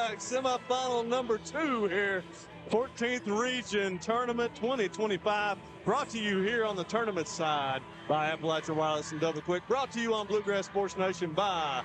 semifinal number 2 here. 14th Region Tournament 2025. Brought to you here on the tournament side by Appalachia Wireless and Double Quick. Brought to you on Bluegrass Sports Nation by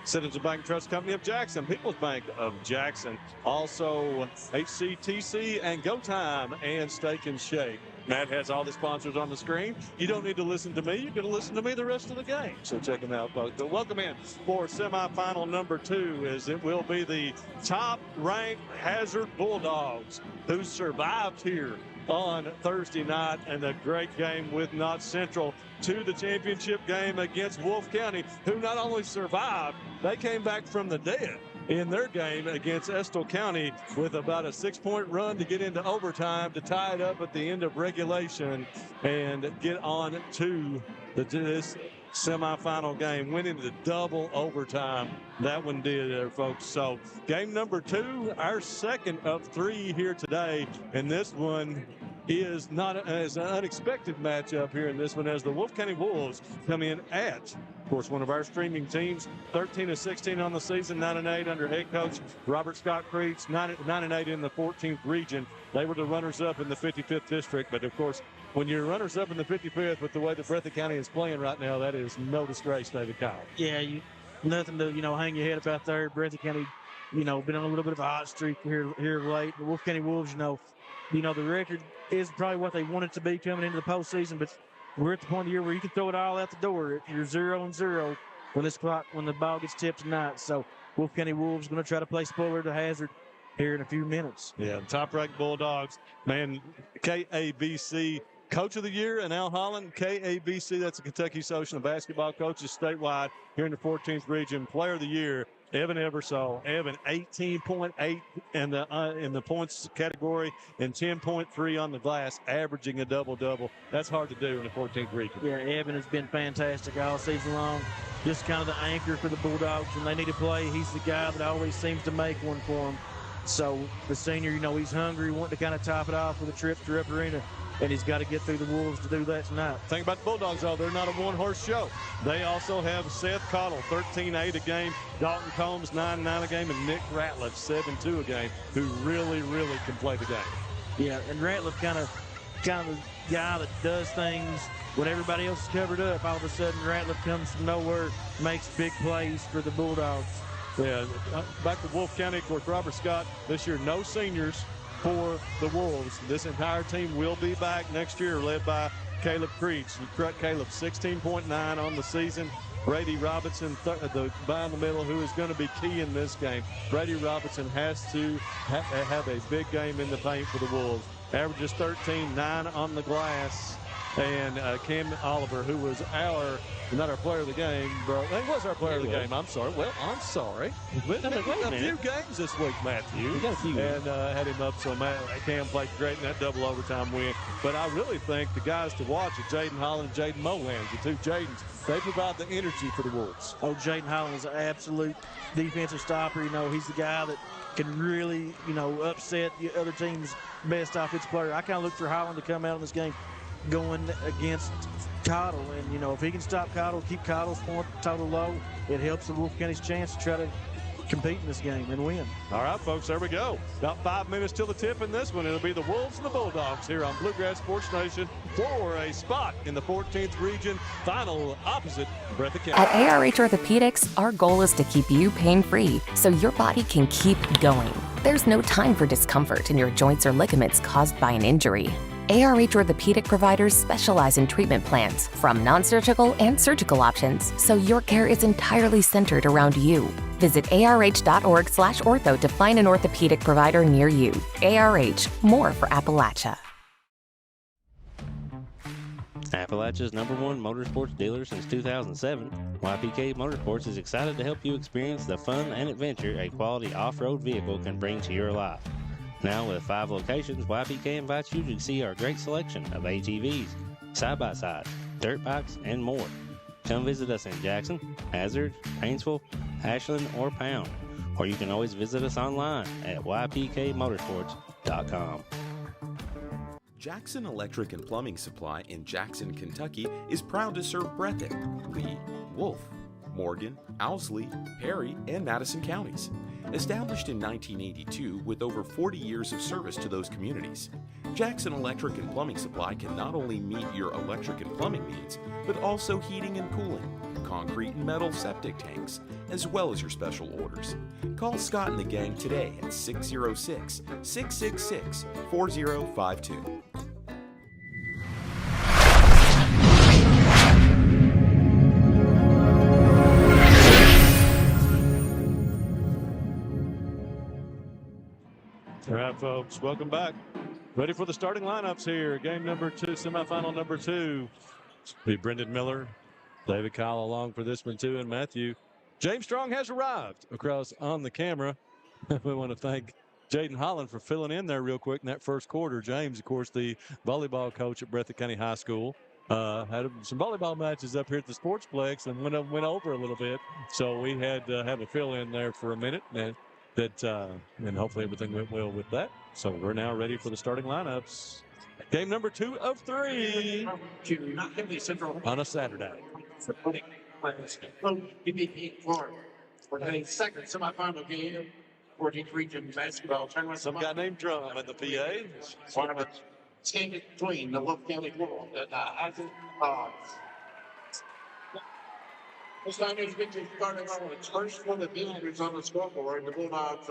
Citizens Bank Trust Company of Jackson, People's Bank of Jackson, also HCTC and Go Time and Steak and Shake. Matt has all the sponsors on the screen. You don't need to listen to me. You can listen to me the rest of the game. So check them out, folks. But welcome in for semifinal number 2, as it will be the top-ranked Hazard Bulldogs, who survived here on Thursday night and a great game with Knott Central to the championship game against Wolfe County, who not only survived, they came back from the dead in their game against Estill County with about a 6-point run to get into overtime to tie it up at the end of regulation and get on to this semifinal game, winning the double overtime. That one did, folks. So game number 2, our second of 3 here today, and this one is not as an unexpected matchup here in this one, as the Wolfe County Wolves come in at, of course, one of our streaming teams, 13-16 on the season, 9-8 under head coach Robert Scott Creech, 9-8 in the 14th region. They were the runners-up in the 55th district, but of course, when you're runners-up in the 55th with the way that Breathitt County is playing right now, that is no disgrace, David Kyle. Yeah, nothing to hang your head about there. Breathitt County, been on a little bit of a hot streak here late. The Wolfe County Wolves, the record is probably what they want it to be coming into the postseason, but we're at the point of the year where you can throw it all out the door. If you're 0-0 when the ball gets tipped tonight. So Wolfe County Wolves going to try to play spoiler to Hazard here in a few minutes. Yeah, top-ranked Bulldogs, man. KABC Coach of the Year and Al Holland, KABC, that's the Kentucky Association of Basketball Coaches statewide here in the 14th region. Player of the Year, Evan Ebersol. Evan, 18.8 in the points category and 10.3 on the glass, averaging a double-double. That's hard to do in the 14th region. Yeah, Evan has been fantastic all season long. Just kind of the anchor for the Bulldogs when they need to play. He's the guy that always seems to make one for them. So the senior, he's hungry, wanting to kind of top it off with a trip to Rupp Arena. And he's got to get through the Wolves to do that tonight. Think about the Bulldogs, though. They're not a one-horse show. They also have Seth Cottle, 13-8 a game, Dalton Combs, 9-9 a game, and Nick Ratliff, 7-2 a game, who really, really can play the game. Yeah, and Ratliff kind of the guy that does things when everybody else is covered up. All of a sudden, Ratliff comes from nowhere, makes big plays for the Bulldogs. Yeah, back to Wolfe County, of course, Robert Scott, this year, no seniors for the Wolves. This entire team will be back next year, led by Caleb Creech. Caleb, 16.9 on the season. Brady Robinson, the guy in the middle, who is going to be key in this game. Brady Robinson has to have a big game in the paint for the Wolves. Averages 13, 9 on the glass. And Cam Oliver, who was not our player of the game, bro. He was our player of the game. I'm sorry. Well, I'm sorry. A few games this week, Matthew. And had him up. So Cam played great in that double overtime win. But I really think the guys to watch are Jaden Holland and Jaden Moland, the two Jadens. They provide the energy for the Wolves. Oh, Jaden Holland is an absolute defensive stopper. He's the guy that can really, upset the other team's best offensive player. I kind of look for Holland to come out in this game going against Cottle, and if he can stop Cottle, keep Cottle's point total low, it helps the Wolfe County's chance to try to compete in this game and win. All right, folks, there we go. About 5 minutes till the tip in this one. It'll be the Wolves and the Bulldogs here on Bluegrass Sports Nation for a spot in the 14th region final opposite Breathitt County. At ARH Orthopedics, our goal is to keep you pain-free so your body can keep going. There's no time for discomfort in your joints or ligaments caused by an injury. ARH Orthopedic providers specialize in treatment plans, from non-surgical and surgical options, so your care is entirely centered around you. Visit arh.org/ortho to find an orthopedic provider near you. ARH, more for Appalachia. Appalachia's #1 motorsports dealer since 2007, YPK Motorsports is excited to help you experience the fun and adventure a quality off-road vehicle can bring to your life. Now with 5 locations, YPK invites you to see our great selection of ATVs, side-by-sides, dirt bikes, and more. Come visit us in Jackson, Hazard, Painesville, Ashland, or Pound. Or you can always visit us online at ypkmotorsports.com. Jackson Electric and Plumbing Supply in Jackson, Kentucky is proud to serve Breathitt, Lee, Wolfe, Morgan, Owsley, Perry, and Madison counties. established in 1982 with over 40 years of service to those communities. Jackson Electric and Plumbing Supply can not only meet your electric and plumbing needs, but also heating and cooling, concrete and metal septic tanks, as well as your special orders. Call Scott and the gang today at 606-666-4052. All right, folks, welcome back. Ready for the starting lineups here. Game number 2, semifinal number 2. Be Brendan Miller, David Kyle along for this one too, and Matthew. James Strong has arrived across on the camera. We want to thank Jaden Holland for filling in there real quick in that first quarter. James, of course, the volleyball coach at Breathitt County High School. Had some volleyball matches up here at the Sportsplex and went over a little bit. So we had to have a fill in there for a minute. And hopefully everything went well with that. So we're now ready for the starting lineups. Game number 2 of 3 on a Saturday. For the second semifinal game, 14th Region Basketball Tournament. Some guy named Drum at the PA. One of the team between the Wolfe County Wolves and Bulldogs. This time is Victor starting on the first one of the visitors on the scoreboard. The Bulldogs.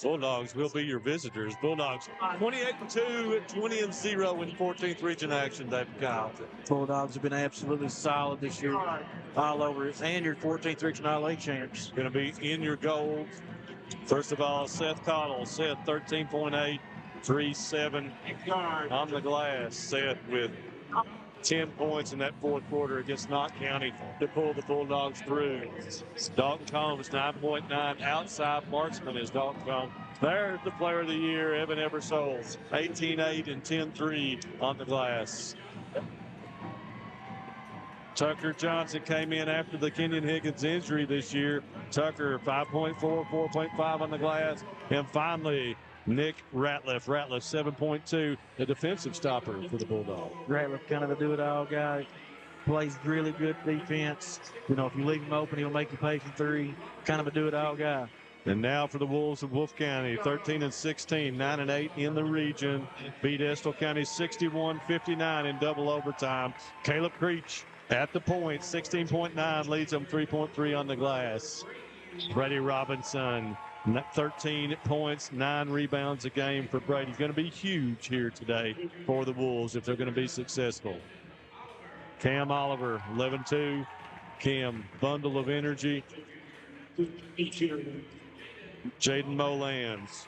Bulldogs will be your visitors. Bulldogs 28-2 at 20-0 in 14th Region action. David Kyle. Bulldogs have been absolutely solid this year, all over it. And your 14th Region All-A champs. Going to be in your goal. First of all, Seth Cottle. Seth 13.8, 3-7 on the glass. Seth with 10 points in that fourth quarter against Knott County to pull the Bulldogs through. Dalton Combs, 9.9. Outside marksman is Dalton Combs. There's the player of the year, Evan Eversole, 18-8 and 10-3 on the glass. Tucker Johnson came in after the Kenyon Higgins injury this year. Tucker, 5.4, 4.5 on the glass. And finally, Nick Ratliff. Ratliff, 7.2, the defensive stopper for the Bulldogs. Ratliff, kind of a do-it-all guy. Plays really good defense. You know, if you leave him open, he'll make you pay for 3. Kind of a do-it-all guy. And now for the Wolves of Wolfe County, 13-16, 9-8 in the region. Beat Estill County 61-59 in double overtime. Caleb Creech at the point, 16.9, leads them 3.3 on the glass. Brady Robinson, 13 points, 9 rebounds a game for Brady. Going to be huge here today for the Wolves if they're going to be successful. Cam Oliver, 11-2. Cam, bundle of energy. Jaden Molans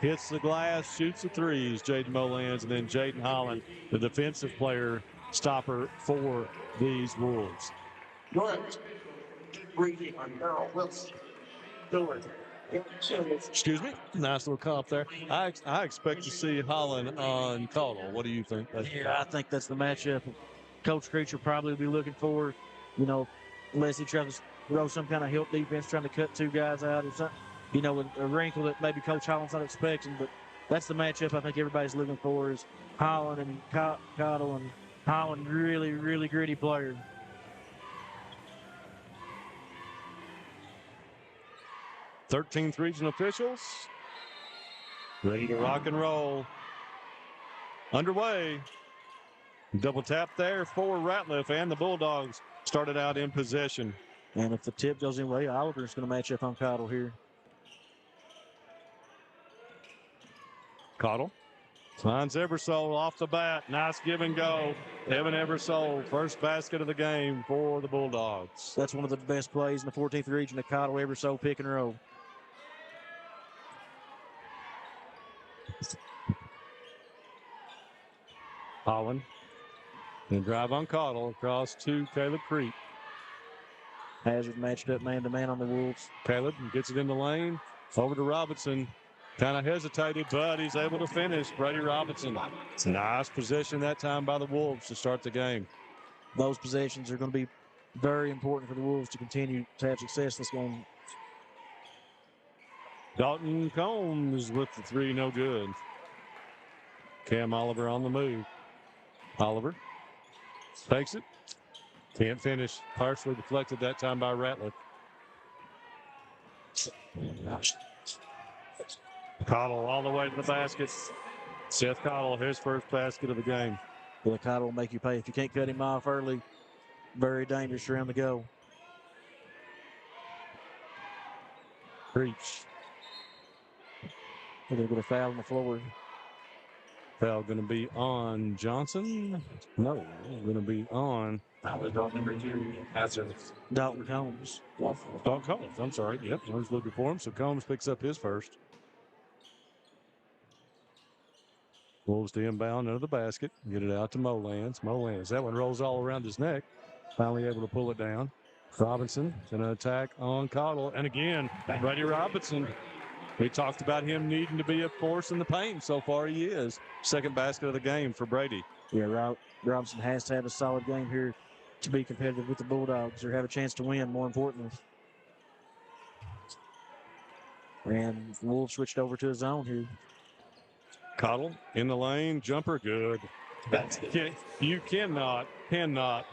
hits the glass, shoots the threes. Jaden Molans, and then Jaden Holland, the defensive player, stopper for these Wolves. North Region on Merrill Wilson. Excuse me. Nice little comp there. I expect to see Holland on Caldwell. What do you think? Yeah, I think that's the matchup Coach Creech will probably be looking for. You know, unless he tries to throw some kind of help defense, trying to cut 2 guys out or something. You know, a wrinkle that maybe Coach Holland's not expecting. But that's the matchup I think everybody's looking for is Holland and Cottle. And Holland, really, really gritty player. Thirteenth region officials ready to rock and roll. Underway. Double tap there for Ratliff, and the Bulldogs started out in possession. And if the tip goes in way, Oliver's going to match up on Cottle here. Cottle finds Eversole off the bat. Nice give and go. Evan Eversole, first basket of the game for the Bulldogs. That's one of the best plays in the 14th region, the Cottle Eversole pick and roll. Holland. And drive on Cottle across to Caleb Creek. Hazard matched up man-to-man on the Wolves. Caleb gets it in the lane. Over to Robinson. Kind of hesitated, but he's able to finish. Brady Robinson. Nice possession that time by the Wolves to start the game. Those possessions are going to be very important for the Wolves to continue to have success this game. Dalton Combs with the 3, no good. Cam Oliver on the move. Oliver takes it. Can't finish. Partially deflected that time by Ratliff. Cottle all the way to the basket. Seth Cottle, his first basket of the game. Well, Cottle will make you pay. If you can't cut him off early, very dangerous around the goal. Preach. They're going to get a foul on the floor. Foul going to be on Johnson. No, going to be on Dalton Combs. Combs. I'm sorry. Yep, I was looking for him. So Combs picks up his first. Wolves to inbound under the basket. Get it out to Molans. Molans. That one rolls all around his neck. Finally able to pull it down. Robinson going to attack on Cottle. And again, Brady Robinson. We talked about him needing to be a force in the paint. So far he is. Second basket of the game for Brady. Yeah, Robinson has to have a solid game here to be competitive with the Bulldogs or have a chance to win, more importantly. And Wolves switched over to his zone here. Cottle in the lane. Jumper good. You cannot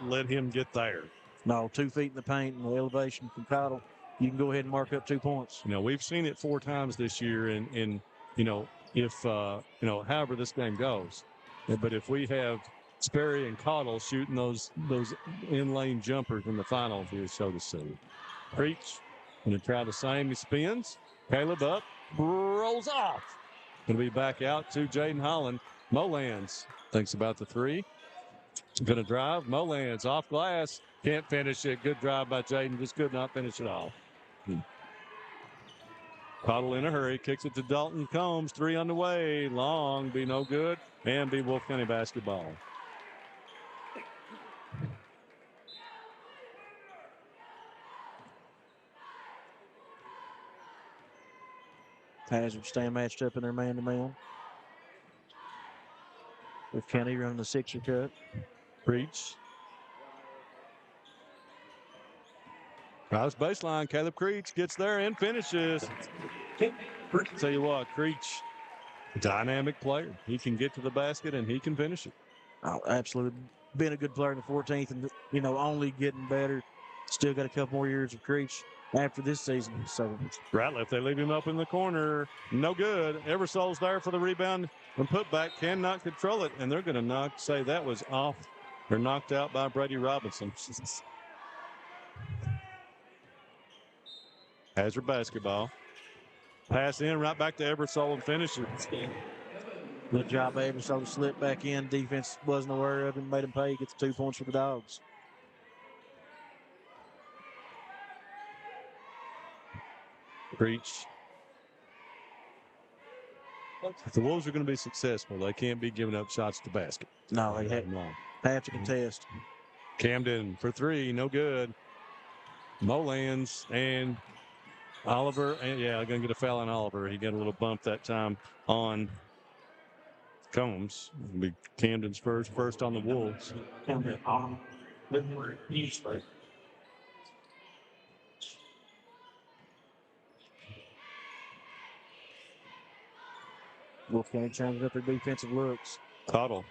let him get there. No, 2 feet in the paint and the elevation from Cottle. You can go ahead and mark up 2 points. You know, we've seen it 4 times this year in you know, if, however this game goes. But if we have Sperry and Cottle shooting those in-lane jumpers in the finals, we'll show the city. Preach. Going to try the same. He spins. Caleb up. Rolls off. Going to be back out to Jaden Holland. Molans thinks about the 3. Going to drive. Molans off glass. Can't finish it. Good drive by Jaden. Just could not finish it off. Cottle in a hurry. Kicks it to Dalton Combs. 3 on the way. Long. Be no good. And be Wolfe County basketball. Hazard staying matched up in their man-to-man. With County running the 6er cut. Preach. Drives baseline. Caleb Creech gets there and finishes. Tell you what, Creech, dynamic player. He can get to the basket and he can finish it. Oh, absolutely. Been a good player in the 14th and, only getting better. Still got a couple more years of Creech after this season. So Ratliff, they leave him up in the corner. No good. Eversole's there for the rebound and putback. Cannot control it. And they're going to say that was off or knocked out by Brady Robinson. Hazard basketball. Pass in right back to Eversole and finishes. good job, Eversole slipped back in. Defense wasn't aware of him, made him pay. Gets 2 points for the Dogs. Preach. If the Wolves are going to be successful, they can't be giving up shots to the basket. No, they have to contest. Camden for 3, no good. Molans and Oliver, and going to get a foul on Oliver. He got a little bump that time on Combs. It'll be Camden's first on the Wolves. Wolfe County changing up their defensive looks. Cottle.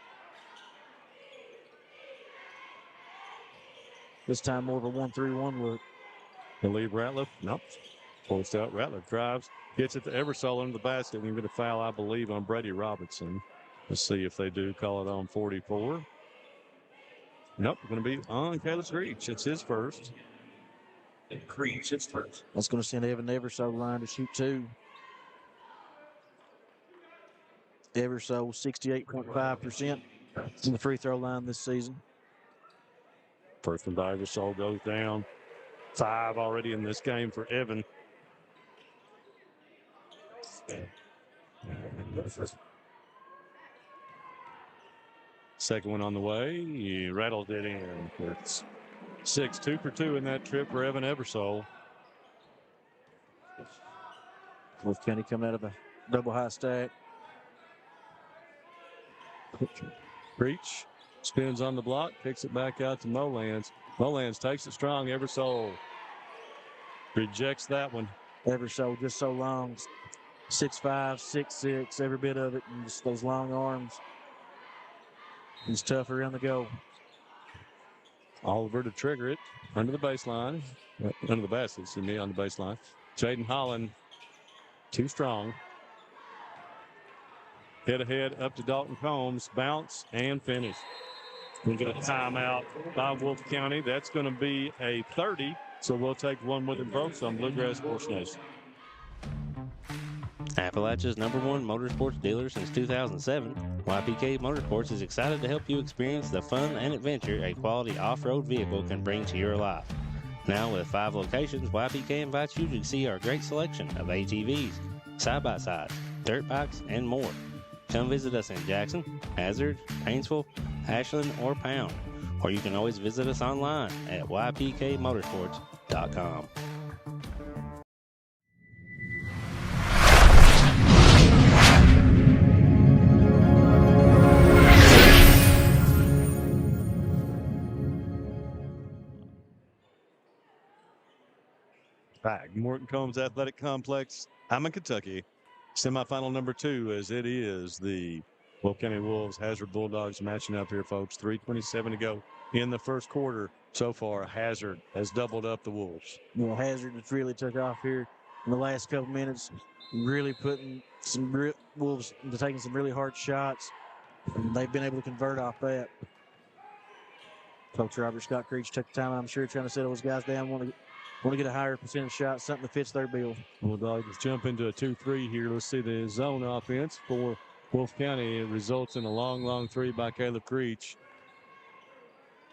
This time more of a 1-3-1 look. He'll leave Ratliff. Nope. Forced out. Ratliff drives. Gets it to Eversole under the basket. And going to foul, I believe, on Brady Robinson. Let's see if they do call it on 44. Nope. Going to be on Caleb Creech. It's his first. And Creech, his first. That's going to send Evan Eversole line to shoot 2. Eversole 68.5% in the free throw line this season. First one by Eversole goes down. 5 already in this game for Evan. Second one on the way. He rattled it in. It's 6, 2 for 2 in that trip for Evan Eversole. Wolfe County coming out of a double high stack. Breach spins on the block, kicks it back out to Molans. Molans takes it strong. Eversole rejects that one. Eversole just so long. 6'5", 6'6", every bit of it. And just those long arms. He's tough around the goal. Oliver to trigger it under the baseline. Under the basket, on the baseline. Jaden Holland, too strong. Head ahead up to Dalton Combs. Bounce and finish. We get a timeout by Wolfe County. That's going to be a 30. So we'll take one with them folks on Bluegrass Sports Nation. Appalachia's #1 motorsports dealer since 2007, YPK Motorsports is excited to help you experience the fun and adventure a quality off-road vehicle can bring to your life. Now with 5 locations, YPK invites you to see our great selection of ATVs, side-by-sides, dirt bikes, and more. Come visit us in Jackson, Hazard, Painesville, Ashland, or Pound, or you can always visit us online at ypkmotorsports.com. Back. Morton Combs Athletic Complex. I'm in Kentucky. Semifinal number 2 as it is the Wolfe County Wolves, Hazard Bulldogs matching up here, folks. 3:27 to go in the first quarter. So far, Hazard has doubled up the Wolves. Well, Hazard has really took off here in the last couple minutes, really putting some Wolves into taking some really hard shots. And they've been able to convert off that. Coach Robert Scott Creech took the time, I'm sure, trying to settle those guys down, want to get a higher percentage shot, something that fits their bill. Bulldogs jump into a 2-3 here. Let's see the zone offense for Wolfe County. It results in a long 3 by Caleb Creech.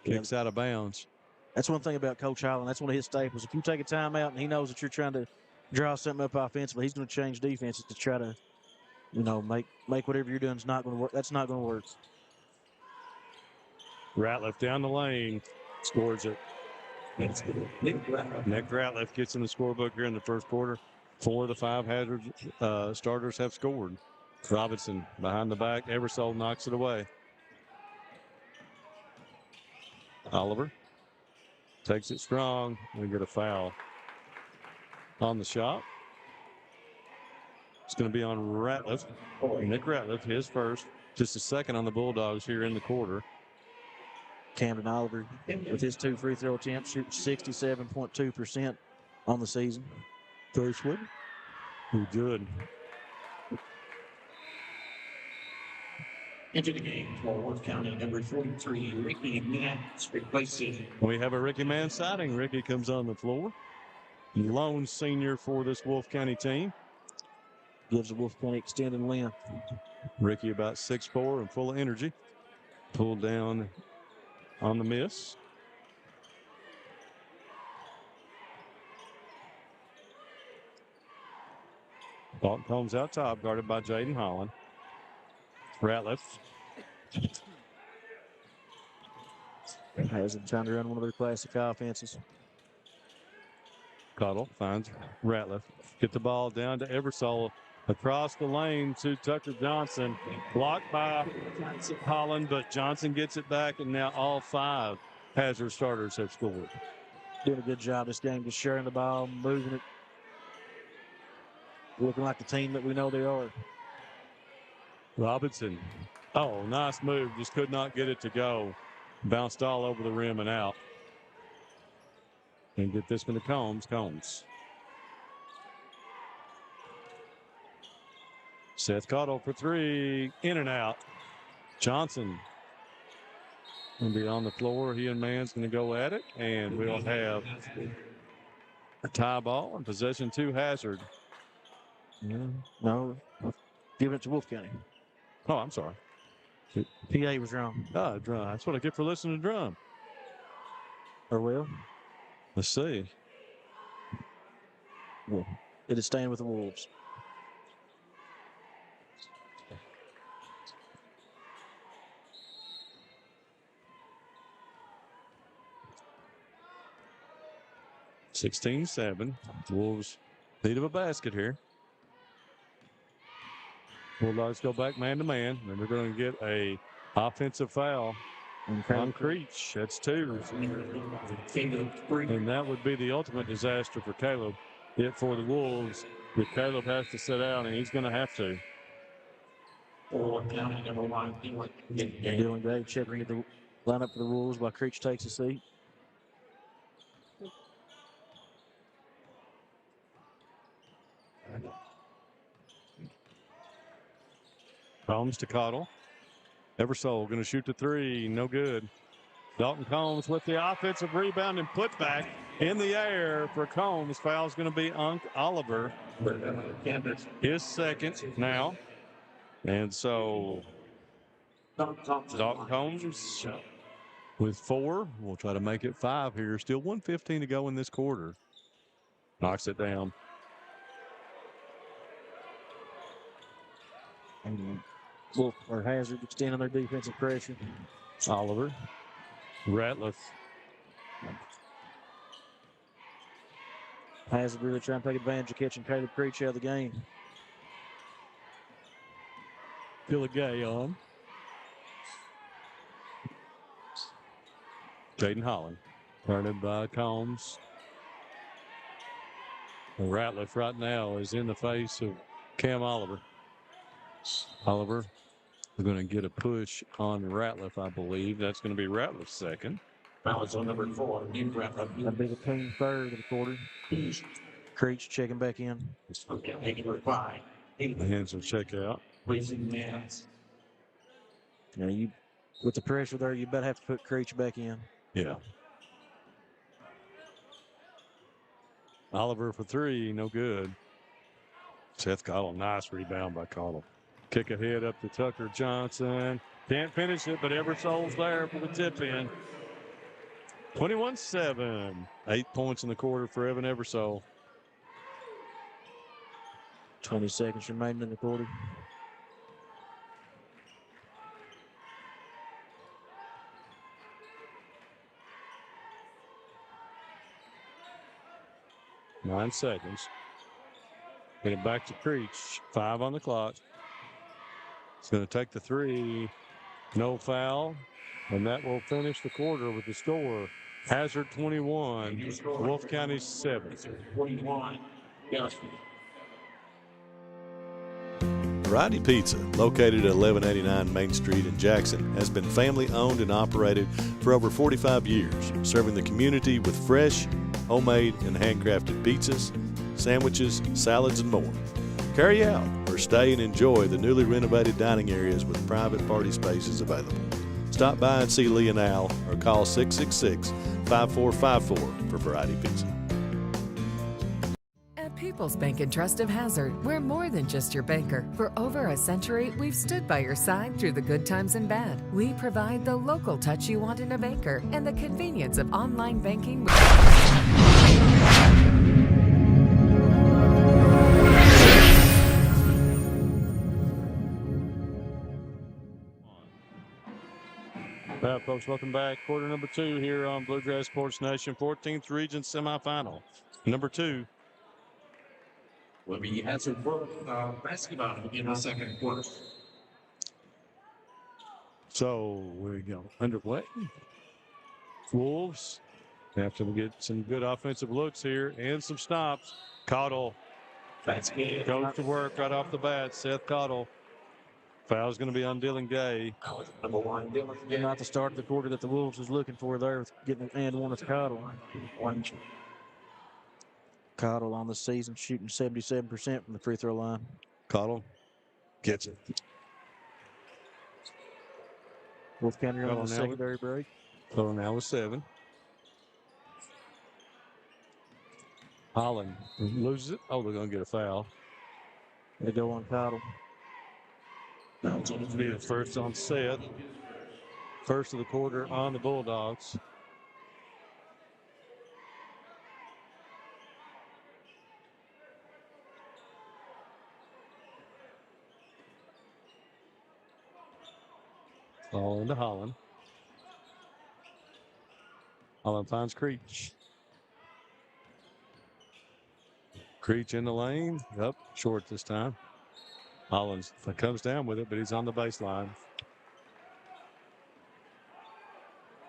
Kicks out of bounds. That's one thing about Coach Holland. That's one of his staples. If you take a timeout and he knows that you're trying to draw something up offensively, he's going to change defenses to try to, make whatever you're doing is not going to work. That's not going to work. Ratliff down the lane, scores it. Nick Ratliff gets in the scorebook here in the first quarter. 4 of the 5 Hazard starters have scored. Robinson behind the back. Eversole knocks it away. Oliver takes it strong. We get a foul on the shot. It's going to be on Ratliff. Nick Ratliff, his first. Just a second on the Bulldogs here in the quarter. Camden Oliver, with his 2 free throw attempts, shoots 67.2% on the season. First one. Good. Into the game for Wolfe County, number 43, Ricky Nance, replacing. We have a Ricky Mann sighting. Ricky comes on the floor. Lone senior for this Wolfe County team. Gives the Wolfe County extended length. Ricky about 6'4" and full of energy. Pulled down on the miss. Dalton Combs out top, guarded by Jaden Holland. Ratliff. Hasn't trying to run one of their classic offenses. Cottle finds Ratliff. Get the ball down to Eversole. Across the lane to Tucker Johnson. Blocked by Holland, but Johnson gets it back, and now all 5 Hazard starters have scored. Doing a good job this game, just sharing the ball, moving it. Looking like the team that we know they are. Robinson. Oh, nice move. Just could not get it to go. Bounced all over the rim and out. And get this one to Combs. Seth Cottle for 3. In and out. Johnson will be on the floor. He and Mann's going to go at it. And we'll have a tie ball and possession to Hazard. No, giving it to Wolfe County. Oh, I'm sorry. PA was wrong. Oh, drum. That's what I get for listening to drum. Or will? Let's see. Well, it is staying with the Wolves. (16-7). Wolves need of a basket here. Bulldogs go back man to man, and they're going to get a offensive foul on Creech. That's 2. And that would be the ultimate disaster for Caleb. Yet for the Wolves, if Caleb has to sit out, and he's going to have to. Doing great. Checking the lineup for the Wolves while Creech takes a seat. Combs to Cottle. Eversole going to shoot the three. No good. Dalton Combs with the offensive rebound and putback in the air for Combs. Foul's going to be on Oliver. His second now. And so Dalton Combs with 4. We'll try to make it 5 here. Still 1:15 to go in this quarter. Knocks it down. And Wolfe or Hazard extending their defensive pressure. Oliver. Ratliff. Hazard really trying to take advantage of catching Caleb Creech out of the game. Gay on. Jaden Holland. Turned by Combs. Ratliff right now is in the face of Cam Oliver. Oliver is going to get a push on Ratliff, I believe. That's going to be Ratliff's second. Foul is on number 4. That'll be the team third of the quarter. Creech checking back in. Number 5. Hands will check out. Raising hands. Now you, with the pressure there, you better have to put Creech back in. Yeah. Oliver for 3, no good. Seth Cottle, nice rebound by Cottle. Kick ahead up to Tucker Johnson. Can't finish it, but Eversole's there for the tip in. 21-7. 8 points in the quarter for Evan Eversole. 20 seconds remaining in the quarter. Nine seconds. Get it back to Creech. 5 on the clock. He's going to take the 3. No foul. And that will finish the quarter with the score. Hazard 21, Wolfe County 7. 21. Yes. Variety Pizza, located at 1189 Main Street in Jackson, has been family owned and operated for over 45 years, serving the community with fresh, homemade, and handcrafted pizzas, sandwiches, salads, and more. Carry out or stay and enjoy the newly renovated dining areas with private party spaces available. Stop by and see Lee and Al or call 666-5454 for Variety Pizza. At People's Bank and Trust of Hazard, we're more than just your banker. For over a century, we've stood by your side through the good times and bad. We provide the local touch you want in a banker and the convenience of online banking. Folks, welcome back. Quarter number 2 here on Bluegrass Sports Nation. 14th Region semifinal. Number 2. Will be Hazard basketball in the second quarter. So we go underway. Wolves have to get some good offensive looks here and some stops. Cottle That's good. goes to work right off the bat. Seth Cottle. Foul's going to be on Dylan Gay. Number 1, Dylan. Not the start of the quarter that the Wolves was looking for there, with getting an and one with Cottle. Cottle on the season shooting 77% from the free throw line. Cottle gets it. Wolfe County on Cottle the now secondary break. Cottle now with 7. Holland loses it. Oh, they're going to get a foul. They go on Cottle. It's going to be the first on Seth. First of the quarter on the Bulldogs. Ball into Holland. Holland finds Creech. Creech in the lane. Up short this time. Holland comes down with it, but he's on the baseline.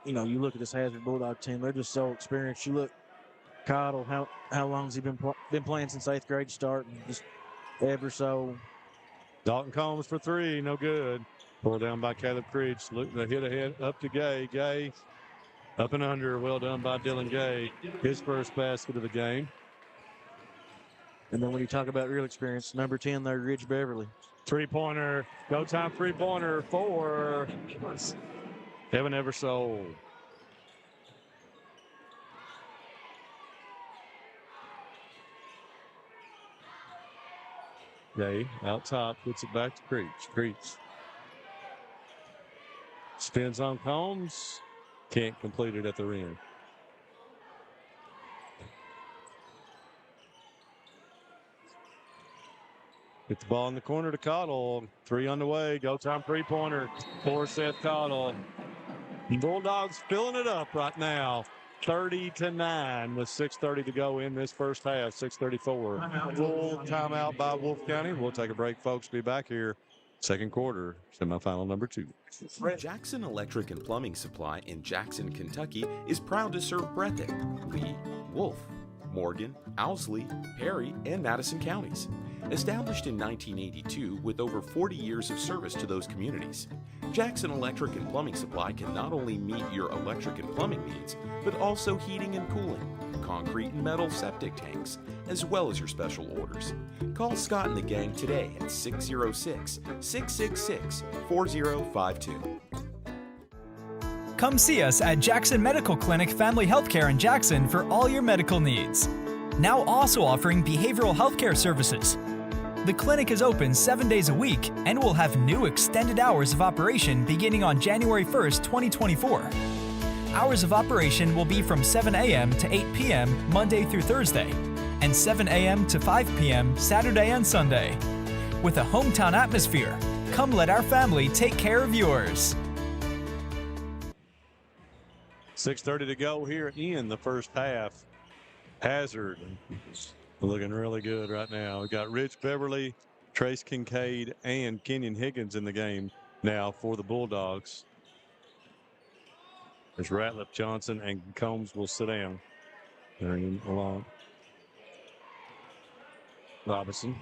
You know, you look at this Hazard Bulldog team; they're just so experienced. You look, Cottle, how long has he been playing since 8th grade start? And just ever so. Dalton Combs for 3, no good. Pulled down by Caleb Creech. Look, the hit ahead up to Gay. Gay up and under. Well done by Dylan Gay. His first basket of the game. And then when you talk about real experience, number 10 there, Ridge Beverly. Three-pointer, go time three-pointer for Kevin Eversole. Day out top, puts it back to Creech. Creech spins on Combs, can't complete it at the rim. Get the ball in the corner to Cottle. Three on the way. Go time three-pointer for Seth Cottle. Bulldogs filling it up right now. 30-9 with 6:30 to go in this first half. 6:34. Full timeout by Wolfe County. We'll take a break, folks. Be back here. Second quarter, semifinal number 2. Jackson Electric and Plumbing Supply in Jackson, Kentucky is proud to serve Breathitt, Lee, Wolfe, Morgan, Owsley, Perry, and Madison counties. Established in 1982 with over 40 years of service to those communities, Jackson Electric and Plumbing Supply can not only meet your electric and plumbing needs, but also heating and cooling, concrete and metal septic tanks, as well as your special orders. Call Scott and the gang today at 606-666-4052. Come see us at Jackson Medical Clinic Family Healthcare in Jackson for all your medical needs. Now also offering behavioral healthcare services. The clinic is open 7 days a week and will have new extended hours of operation beginning on January 1st, 2024. Hours of operation will be from 7 a.m. to 8 p.m. Monday through Thursday, and 7 a.m. to 5 p.m. Saturday and Sunday. With a hometown atmosphere, come let our family take care of yours. 6:30 to go here in the first half. Hazard looking really good right now. We got Rich Beverly, Trace Kincaid, and Kenyon Higgins in the game now for the Bulldogs. There's Ratliff, Johnson, and Combs will sit down. Bring him along. Robinson.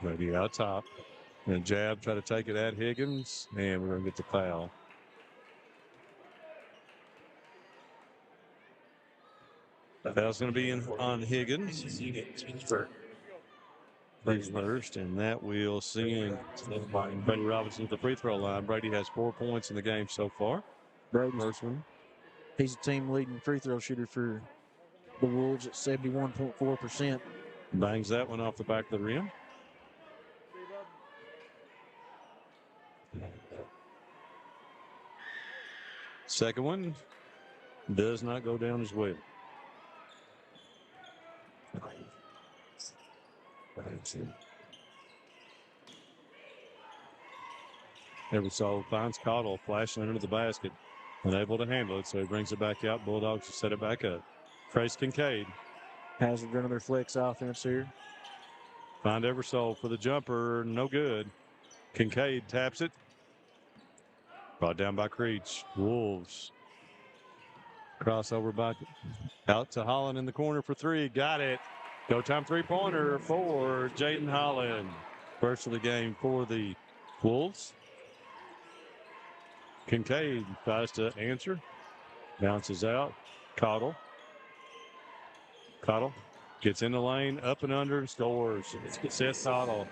Maybe out top. And jab, try to take it at Higgins, and we're going to get the foul. The foul's going to be on Higgins. First, and that will send Brady Robinson to the free throw line. Brady has 4 points in the game so far. First one. He's a team leading free throw shooter for the Wolves at 71.4%. Bangs that one off the back of the rim. Second one does not go down as well. Eversole finds Cottle flashing under the basket. Unable to handle it, so he brings it back out. Bulldogs to set it back up. Trace Kincaid. Hazard running their flex offense here. Find Eversole for the jumper. No good. Kincaid taps it. Brought down by Creech. Wolves. Crossover by out to Holland in the corner for three. Got it. Go time three-pointer for Jaden Holland. First of the game for the Wolves. Kincaid tries to answer. Bounces out. Cottle. Cottle gets in the lane, up and under, scores. Seth Cottle.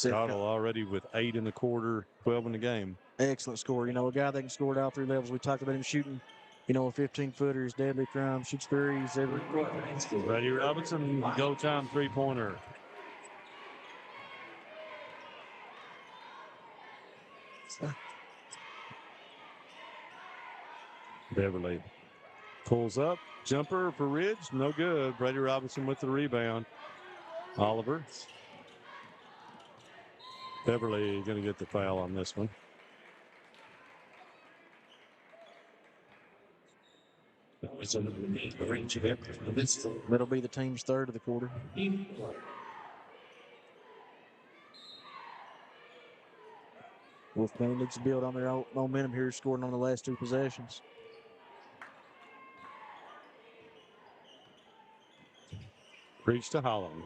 Cottle already with 8 in the quarter, 12 in the game. Excellent score. You know, a guy that can score at all three levels. We talked about him shooting, you know, a 15-footer is deadly crime. Shoots threes every. Brady Robinson, go time three-pointer. Beverly pulls up. Jumper for Ridge. No good. Brady Robinson with the rebound. Oliver. Beverly going to get the foul on this one. That'll be the team's third of the quarter. Wolfe County needs to build on their momentum here, scoring on the last 2 possessions. Reach to Holland.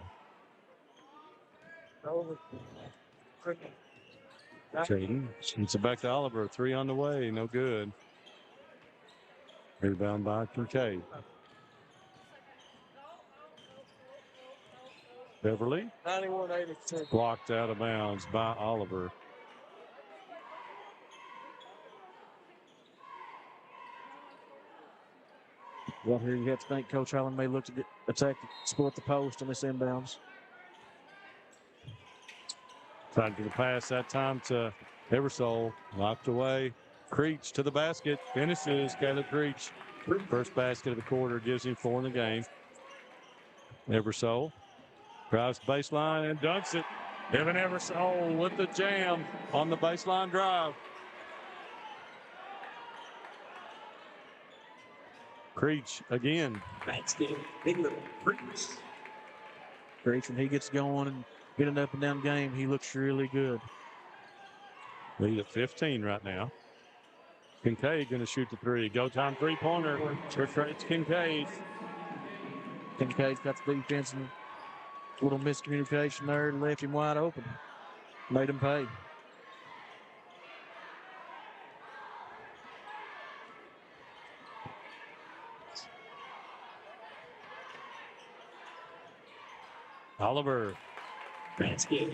Jaden shoots it back to Oliver. 3 on the way. No good. Rebound by Kincaid. Beverly. 91-82. Blocked out of bounds by Oliver. Well, here you have to think Coach Allen may look to attack, split the post on this inbounds. Tried to get a pass that time to Eversole. Knocked away. Creech to the basket. Finishes. Caleb Creech. First basket of the quarter. Gives him 4 in the game. Eversole drives baseline and dunks it. Evan Eversole with the jam on the baseline drive. Creech again. Creech, when he gets going and get an up and down game, he looks really good. Lead at 15 right now. Kincaid going to shoot the 3. Go time 3-pointer. It's Kincaid. Kincaid's got the defense and a little miscommunication there, left him wide open. Made him pay. Oliver.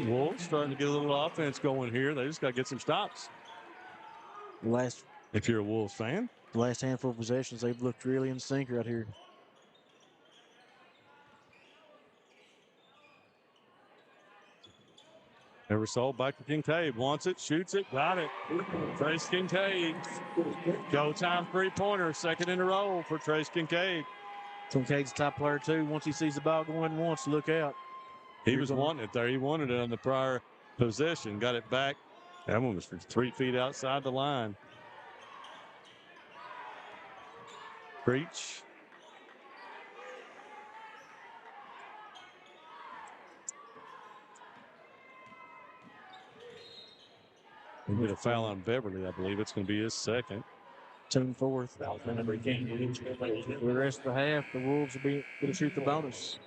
Wolves starting to get a little offense going here. They just got to get some stops. If you're a Wolves fan. The last handful of possessions, they've looked really in sync right here. Eversole back to Kincaid. Wants it, shoots it, got it. Trace Kincaid. Go time 3-pointer. Second in a row for Trace Kincaid. Kincaid's top player, too. Once he sees the ball going once, look out. He was wanting it there. He wanted it on the prior possession. Got it back. That one was 3 feet outside the line. Creech. We get a foul on Beverly, I believe. It's going to be his second. 2-4. For the rest of the half, the Wolves will be going to shoot the bonus.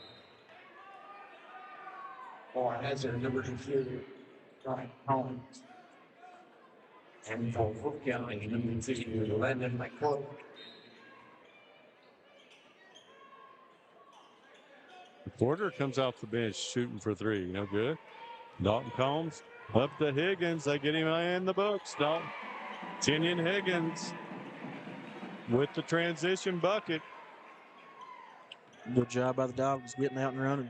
Hazard number 2, Ryan Collins. And for Wolfe County, number 2, Landon McCullough. Porter comes off the bench shooting for 3. No good. Dalton Combs up to Higgins. They get him in the books. Dalton. Tinian Higgins with the transition bucket. Good job by the Dogs getting out and running.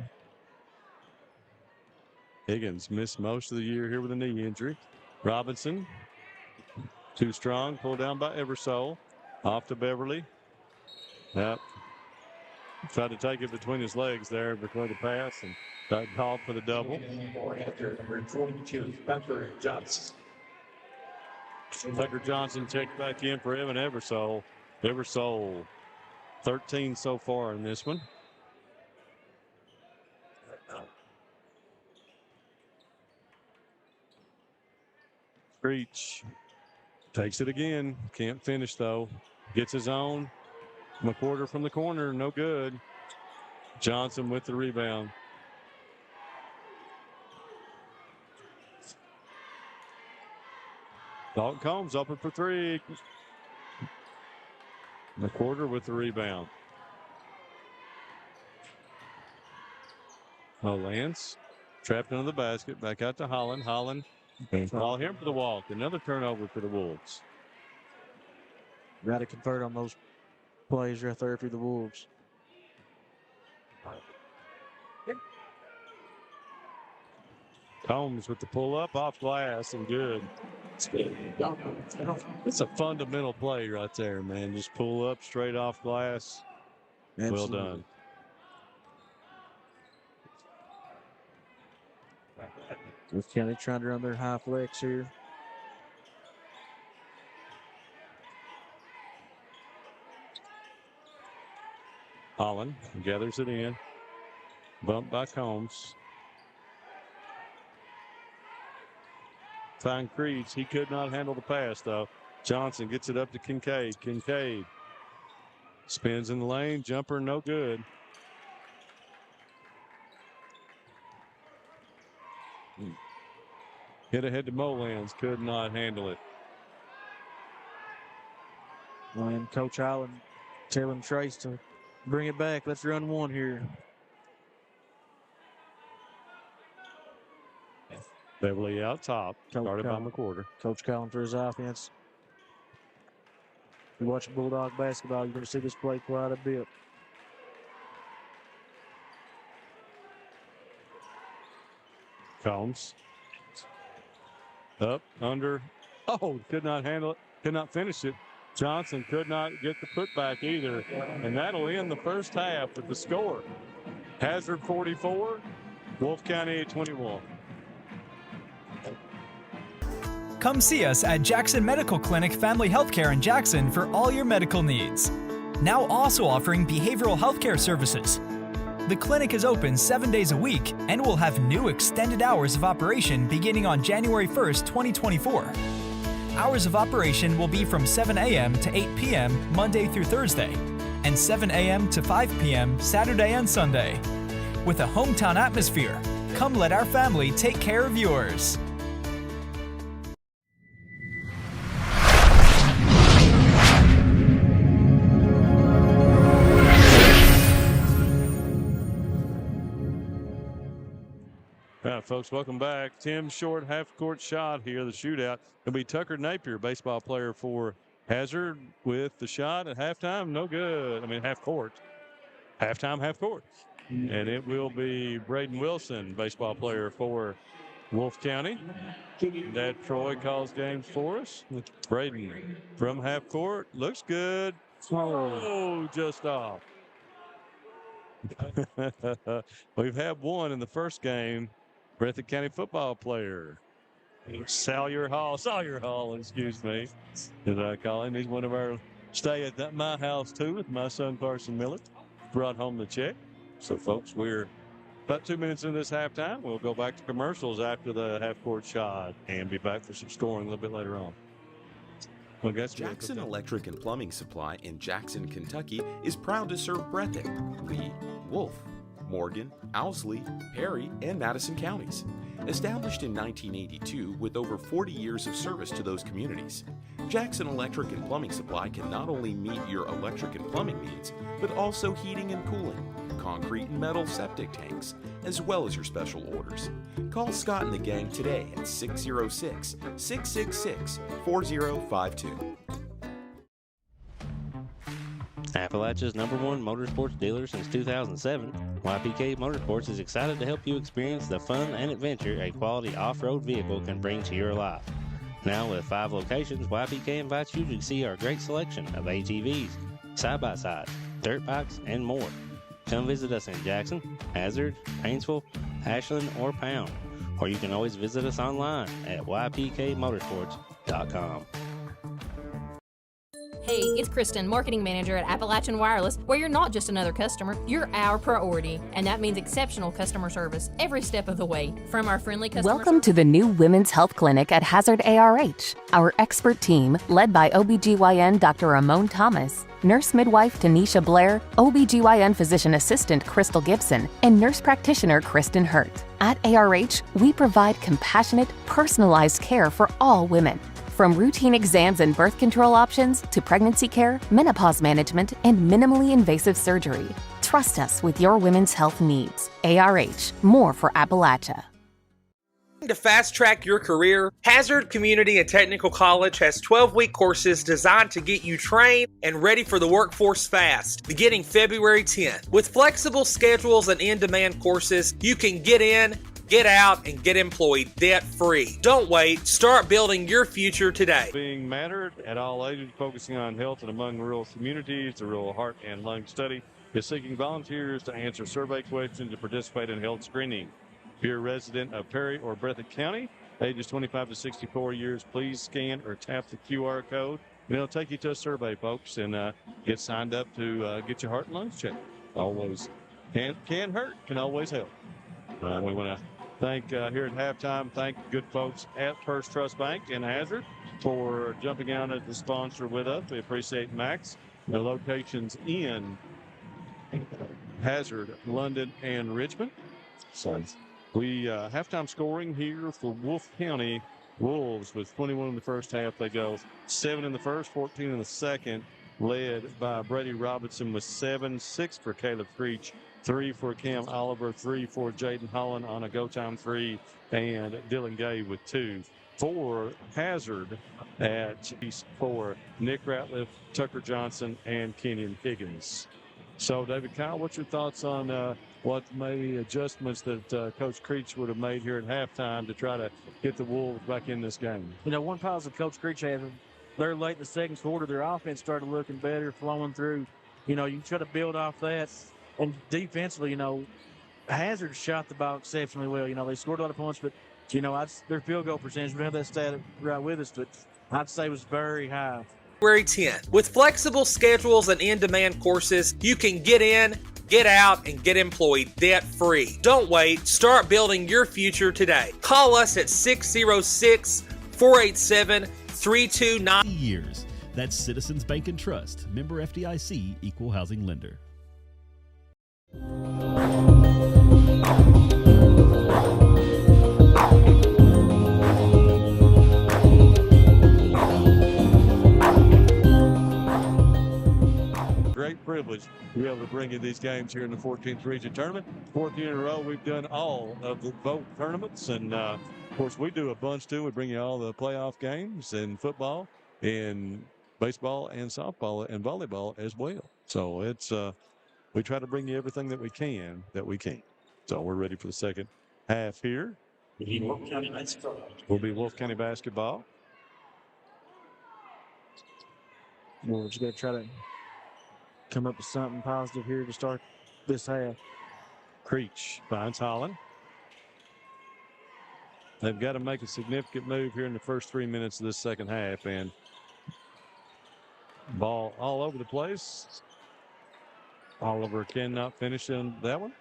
Higgins missed most of the year here with a knee injury. Robinson, too strong, pulled down by Eversole. Off to Beverly. Yep. Tried to take it between his legs there before the pass and got called for the double. Number 22, Tucker Johnson. Tucker Johnson checked back in for Evan Eversole. Eversole, 13 so far in this one. Creech takes it again. Can't finish, though. Gets his own. McWhorter from the corner. No good. Johnson with the rebound. Dalton Combs open for 3. McWhorter with the rebound. Oh, Lance trapped under the basket. Back out to Holland. Holland. Ball here for the walk. Another turnover for the Wolves. Got to convert on those plays right there for the Wolves. Combs with the pull up off glass and good. It's a fundamental play right there, man. Just pull up straight off glass. Absolutely. Well done. Wolfe County trying to run their high flex here. Holland gathers it in. Bumped by Combs. Find Creech. He could not handle the pass, though. Johnson gets it up to Kincaid. Kincaid spins in the lane. Jumper, no good. Hit ahead to Molans. Could not handle it. And Coach Allen Telling Trace to bring it back. Let's run one here. Beverly out top, started by McWhorter. Coach calling for his offense. If you watch Bulldog basketball, you're going to see this play quite a bit. Combs. Up, under. Oh, could not handle it. Could not finish it. Johnson could not get the putback either. And that'll end the first half with the score. Hazard 44, Wolfe County 21. Come see us at Jackson Medical Clinic Family Healthcare in Jackson for all your medical needs. Now also offering behavioral healthcare services. The clinic is open 7 days a week and will have new extended hours of operation beginning on January 1st, 2024. Hours of operation will be from 7 a.m. to 8 p.m. Monday through Thursday, and 7 a.m. to 5 p.m. Saturday and Sunday. With a hometown atmosphere, come let our family take care of yours. All right, folks, welcome back. Tim Short, half-court shot here, the shootout. It'll be Tucker Napier, baseball player for Hazard, with the shot at halftime. No good. I mean, half-court. Halftime, half-court. And it will be Braden Wilson, baseball player for Wolfe County. Dad Troy calls games for us. Braden from half-court. Looks good. Oh, just off. We've had one in the first game. Breathitt County football player. Sawyer Hall, excuse me, as I call him. He's one of our stay at my house, too, with my son, Carson Miller. Brought home the check. So, folks, we're about 2 minutes into this halftime. We'll go back to commercials after the half-court shot and be back for some scoring a little bit later on. Well, Jackson Electric and Plumbing Supply in Jackson, Kentucky is proud to serve Breathitt, Lee, Wolfe, Morgan, Owsley, Perry, and Madison counties. Established in 1982 with over 40 years of service to those communities, Jackson Electric and Plumbing Supply can not only meet your electric and plumbing needs, but also heating and cooling, concrete and metal septic tanks, as well as your special orders. Call Scott and the gang today at 606-666-4052. Appalachia's #1 motorsports dealer since 2007, YPK Motorsports is excited to help you experience the fun and adventure a quality off-road vehicle can bring to your life. Now with 5 locations, YPK invites you to see our great selection of ATVs, side-by-sides, dirt bikes, and more. Come visit us in Jackson, Hazard, Painesville, Ashland, or Pound, or you can always visit us online at ypkmotorsports.com. Hey, it's Kristen, Marketing Manager at Appalachian Wireless, where you're not just another customer, you're our priority. And that means exceptional customer service every step of the way. From our friendly customer Welcome to the new Women's Health Clinic at Hazard ARH. Our expert team, led by OBGYN Dr. Ramon Thomas, nurse midwife Tanisha Blair, OBGYN physician assistant Crystal Gibson, and nurse practitioner Kristen Hurt. At ARH, we provide compassionate, personalized care for all women. From routine exams and birth control options to pregnancy care, menopause management, and minimally invasive surgery. Trust us with your women's health needs. ARH, more for Appalachia. To fast track your career, Hazard Community and Technical College has 12-week courses designed to get you trained and ready for the workforce fast, beginning February 10th. With flexible schedules and in-demand courses, you can get in, get out, and get employed debt-free. Don't wait. Start building your future today. Being mattered at all ages, focusing on health and among rural communities, the Rural Heart and Lung Study is seeking volunteers to answer survey questions and participate in health screening. If you're a resident of Perry or Breathitt County, ages 25 to 64 years, please scan or tap the QR code. And it'll take you to a survey, folks, and get signed up to get your heart and lungs checked. Always can hurt, can always help. We want to thank here at halftime, thank good folks at First Trust Bank in Hazard for jumping out as the sponsor with us. We appreciate Max. The locations in Hazard, London, and Richmond. So we halftime scoring here for Wolfe County. Wolves with 21 in the first half. They go 7 in the first, 14 in the second. led by Brady Robinson with 7, 6 for Caleb Creech, 3 for Cam Oliver, 3 for Jaden Holland on a go-time 3, and Dylan Gay with 2. For Hazard at 4, Nick Ratliff, Tucker Johnson, and Kenyon Higgins. So, David Kyle, what's your thoughts on what maybe adjustments that Coach Creech would have made here at halftime to try to get the Wolves back in this game? You know, one positive Coach Creech had, they're late in the second quarter, their offense started looking better, flowing through. You know, you try to build off that. And defensively, you know, Hazard shot the ball exceptionally well. You know, they scored a lot of points, but, you know, their field goal percentage, we don't have that stat right with us, but I'd say it was very high. February 10th. With flexible schedules and in-demand courses, you can get in, get out, and get employed debt-free. Don't wait. Start building your future today. Call us at 606-487-3299. Years. That's Citizens Bank and Trust. Member FDIC, Equal Housing Lender. Great privilege to be able to bring you these games here in the 14th Region Tournament. 4th year in a row, we've done all of the both tournaments. And, of course, we do a bunch, too. We bring you all the playoff games in football, in baseball, and softball, and volleyball as well. So it's we try to bring you everything that we can. So we're ready for the second half here. Will be Wolfe County basketball. We're just going to try to come up with something positive here to start this half. Creech finds Holland. They've got to make a significant move here in the first 3 minutes of this second half, and ball all over the place. Oliver cannot finish in that one.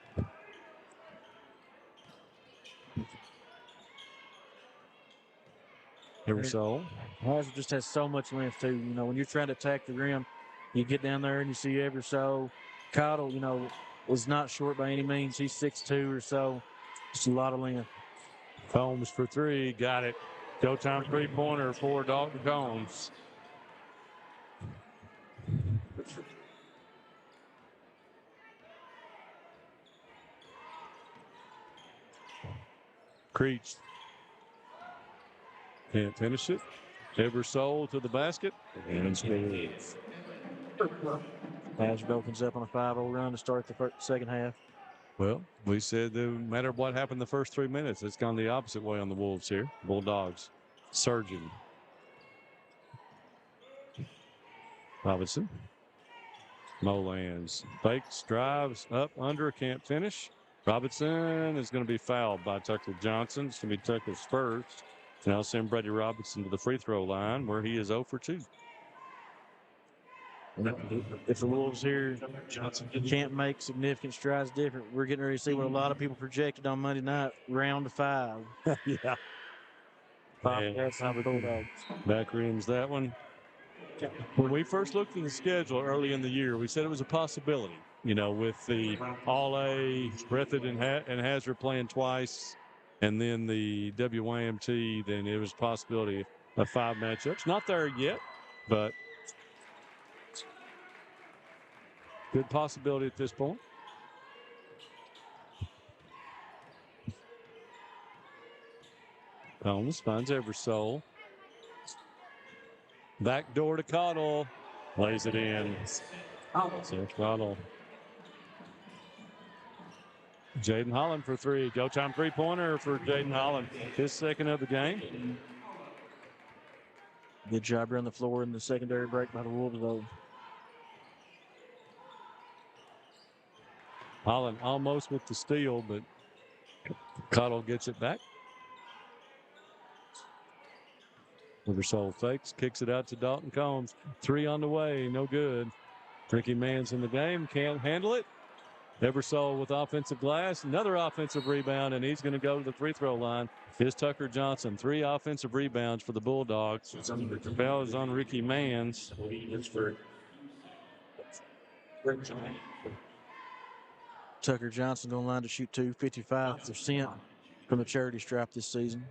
Eversole. Hazard just has so much length, too. You know, when you're trying to attack the rim, you get down there and you see Eversole. Cottle, you know, was not short by any means. He's 6'2" or so. Just a lot of length. Combs for 3. Got it. Showtime three-pointer for Dalton Combs. Creech can't finish it. Eversole to the basket. And scores. Hazard opens up on a 5-0 run to start the second half. Well, we said no matter what happened the first 3 minutes, it's gone the opposite way on the Wolves here. Bulldogs surging. Robinson. Molans fakes, drives up, under, can't finish. Robinson is going to be fouled by Tucker Johnson. It's going to be Tucker's first. Now send Brady Robinson to the free throw line where he is 0 for 2. If the Wolves here can't make significant strides different, we're getting ready to see what a lot of people projected on Monday night, round 5. Yeah. That's how the Bulldogs. Back rims that one. When we first looked at the schedule early in the year, we said it was a possibility, you know, with the All-A, Breathitt and Hazard playing twice, and then the WYMT, then it was a possibility of 5 matchups. Not there yet, but good possibility at this point. Holmes finds Eversole. Back door to Cottle. Lays it in. Seth Cottle. Jaden Holland for 3. Go time three-pointer for Jaden Holland. His second of the game. Good job around the floor in the secondary break by the Wolves, though. Holland almost with the steal, but Cottle gets it back. Eversole fakes, kicks it out to Dalton Combs. 3 on the way, no good. Ricky Mann's in the game, can't handle it. Eversole with offensive glass, another offensive rebound, and he's going to go to the free throw line. Here's Tucker Johnson, 3 offensive rebounds for the Bulldogs. Foul is on Ricky Mann's. Tucker Johnson on line to shoot 55% from the charity stripe this season.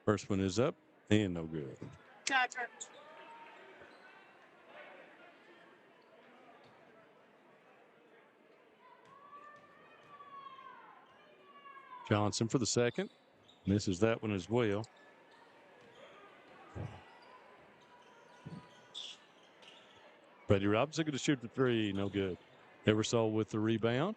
First one is up and no good. Johnson for the second. Misses that one as well. Brady Robinson going to shoot the three. No good. Eversole with the rebound.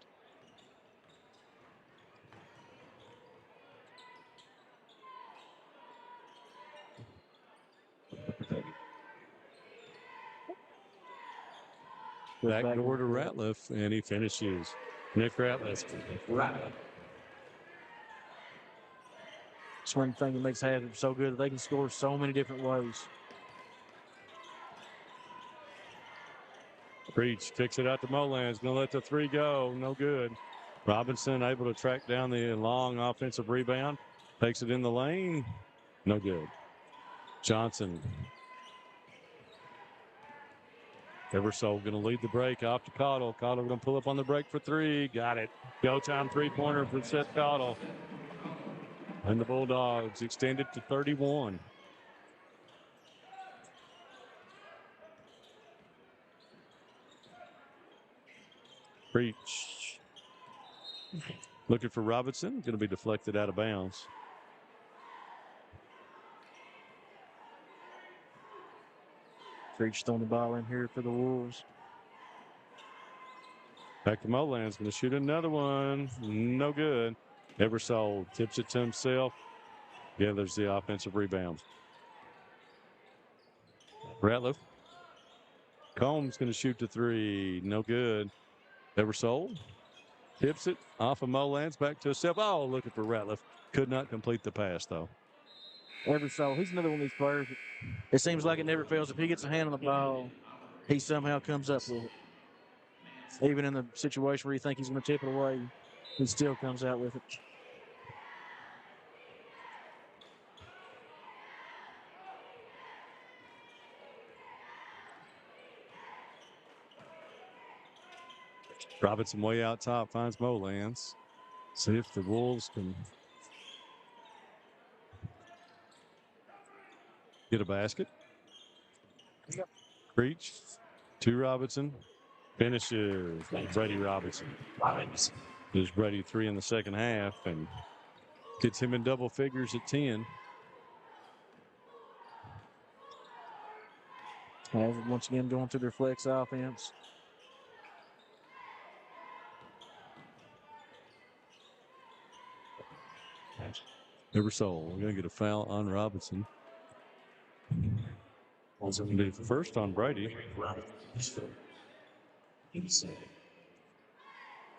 Backdoor to Ratliff, and he finishes. Nick Ratliff. It's one thing that makes Hazard so good. They can score so many different ways. Breach kicks it out to Molan's. Going to let the three go. No good. Robinson able to track down the long offensive rebound. Takes it in the lane. No good. Johnson. Eversole going to lead the break off to Cottle. Cottle going to pull up on the break for three. Got it. Go time three-pointer for Seth Cottle. And the Bulldogs extended to 31. Breach. Looking for Robinson. Going to be deflected out of bounds. Breach throwing the ball in here for the Wolves. Back to Molan's going to shoot another one. No good. Eversole tips it to himself. Gathers the offensive rebound. Ratliff. Combs going to shoot the three. No good. Eversole tips it off of Molan's back to himself. Oh, looking for Ratliff. Could not complete the pass, though. Eversole, he's another one of these players. It seems like it never fails. If he gets a hand on the ball, he somehow comes up with it. Even in the situation where you think he's going to tip it away, he still comes out with it. Robinson way out top finds Molan's. See if the Wolves can get a basket. Breach to Robinson. Finishes Brady Robinson. There's Brady 3 in the second half and gets him in double figures at 10. Hazard once again going through their flex offense. Eversole, we're going to get a foul on Robinson. Also going to be the first on Brady.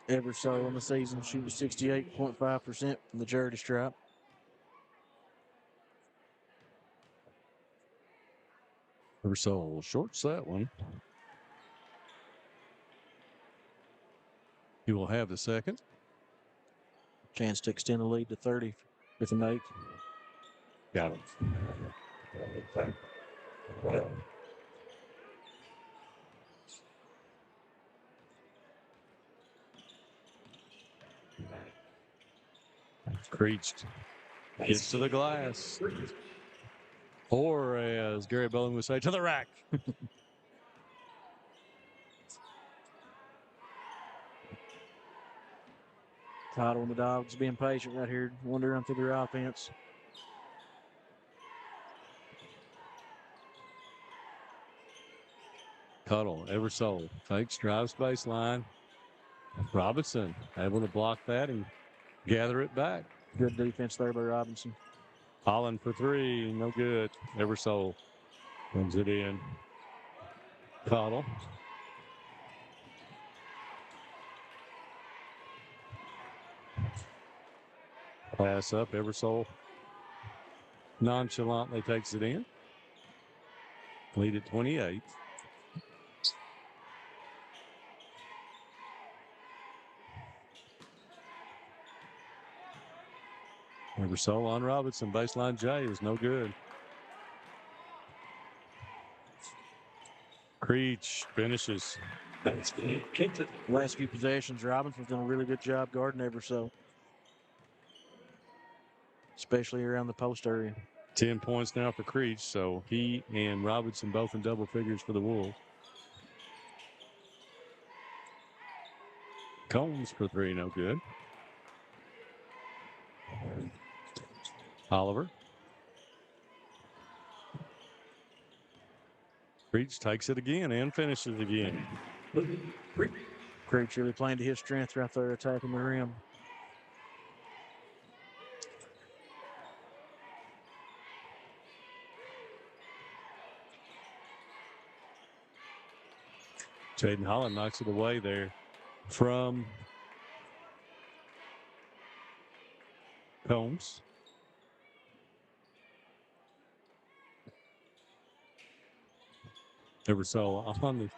Eversole in the season shooting 68.5% from the charity stripe. Eversole shorts that one. He will have the second. Chance to extend the lead to 30 with a make. Got it. Creached. Gets to the glass. Or as Gary Bowling would say, to the rack. Cottle and the Dogs being patient right here, wandering through their offense. Cottle, Eversole, fakes, drives baseline. Robinson able to block that and gather it back. Good defense there by Robinson. Holland for three, no good. Eversole brings it in. Cottle. Pass up, Eversole nonchalantly takes it in. Lead at 28. Eversole on Robinson. Baseline J is no good. Creech finishes. Last few possessions, Robinson's done a really good job guarding Eversole, especially around the post area. 10 points now for Creech, so he and Robinson both in double figures for the Wolves. Combs for three, no good. Oliver. Creech takes it again and finishes again. Creech really playing to his strength right there, attacking the rim. Jaden Holland knocks it away there from Combs. Ever so on the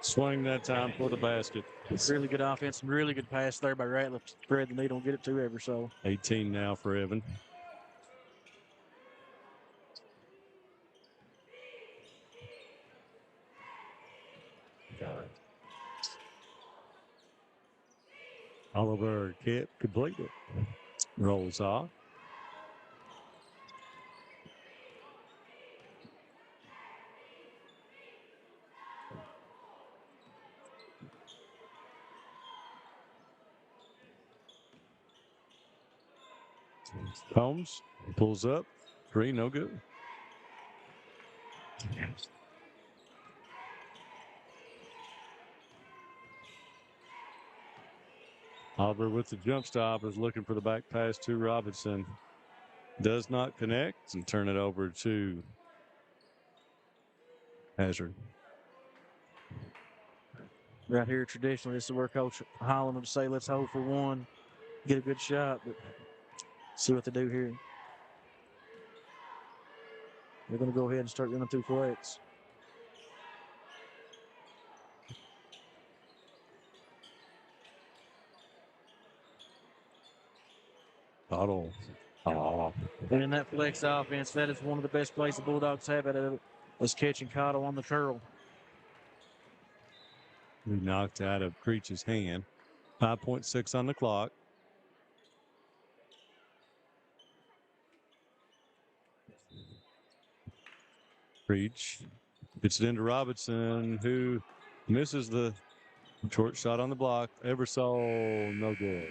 swing that time for the basket. It's really good offense, really good pass there by Ratliff. Thread the needle and get it to Ever so. 18 now for Evan. Oliver can't complete it. Rolls off. Combs pulls up. Three, no good. Oliver with the jump stop is looking for the back pass to Robinson. Does not connect and turn it over to Hazard. Right here, traditionally, this is where Coach Holland would say, let's hold for one, get a good shot, but see what they do here. They're going to go ahead and start running through flex. Bottle. And in that flex offense, that is one of the best plays the Bulldogs have at it, is catching Cotto on the curl. We knocked out of Creech's hand. 5.6 on the clock. Creech gets it into Robinson, who misses the short shot on the block. Eversole, no good.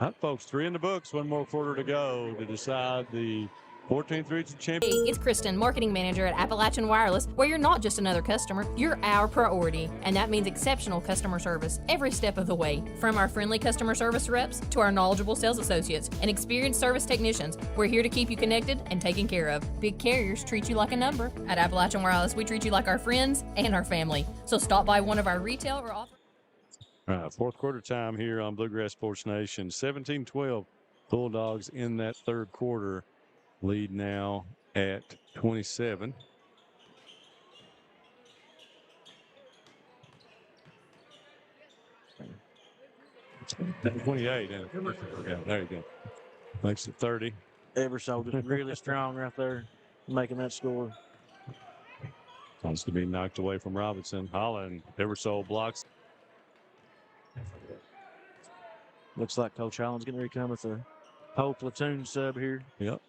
All right, folks, 3 in the books. 1 more quarter to go to decide the 14th region champion. Hey, it's Kristen, marketing manager at Appalachian Wireless, where you're not just another customer, you're our priority. And that means exceptional customer service every step of the way. From our friendly customer service reps to our knowledgeable sales associates and experienced service technicians, we're here to keep you connected and taken care of. Big carriers treat you like a number. At Appalachian Wireless, we treat you like our friends and our family. So stop by one of our retail or office. All right, 4th quarter time here on Bluegrass Sports Nation. 17-12 Bulldogs in that 3rd quarter. Lead now at 27. That's 28. Yeah, there you go. Makes it 30. Eversole just really strong right there, making that score. Wants to be knocked away from Robinson. Holland, Eversole blocks. Looks like Coach Holland's going to come with a whole platoon sub here. Yep.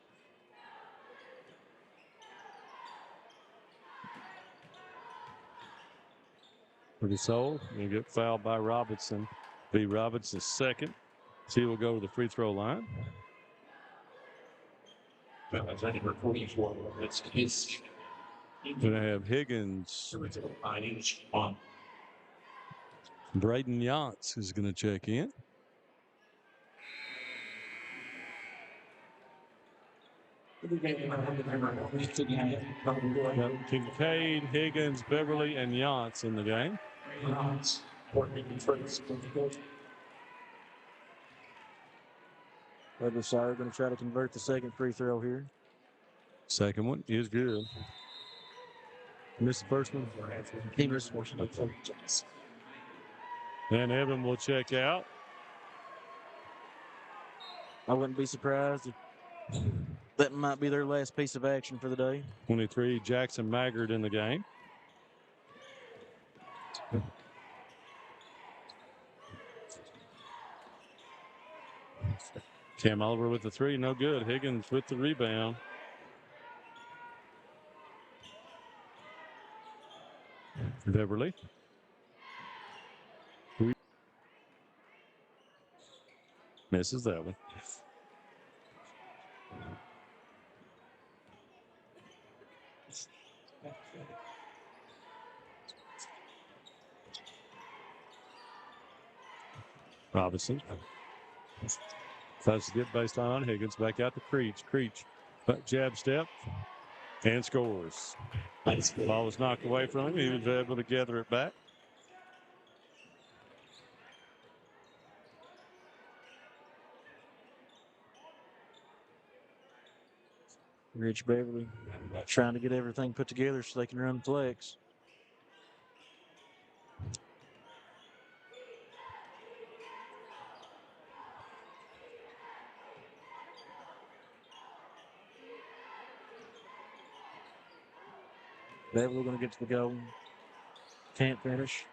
Eversole going to get fouled by Robinson. Be Robinson's second. So he will go to the free throw line. That's number 44. That's his. Going to have Higgins. Braden Yance is going to check in. Kincaid, Higgins, Beverly, and Yance in the game. Eversole going to try to convert the second free throw here. Second one is good. Missed the first one. He missed the first one. And Evan will check out. I wouldn't be surprised if that might be their last piece of action for the day. 23, Jackson Maggard in the game. Cam Oliver with the 3, no good. Higgins with the rebound. Beverly. Misses that one. Robinson. Tries to get baseline on Higgins. Back out to Creech. Creech. Jab step. And scores. The ball was knocked away from him. He was able to gather it back. Rich Beverly trying to get everything put together so they can run the flex. Beverly going to get to the goal. Can't finish.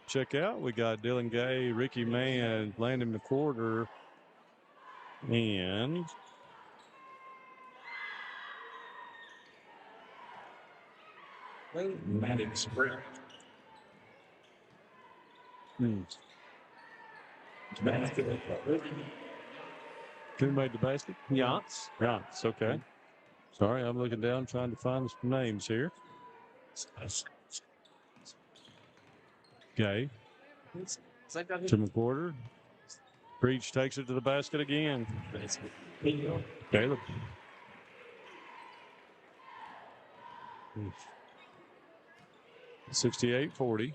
Check out. We got Dylan Gay, Ricky Mann, Landon McWhorter, and Maddox Brown. Who made the basket? Yance. Yance, okay. Sorry, I'm looking down trying to find some names here. Gay. To McWhorter. Breach takes it to the basket again. Caleb. Hmm. 68-40.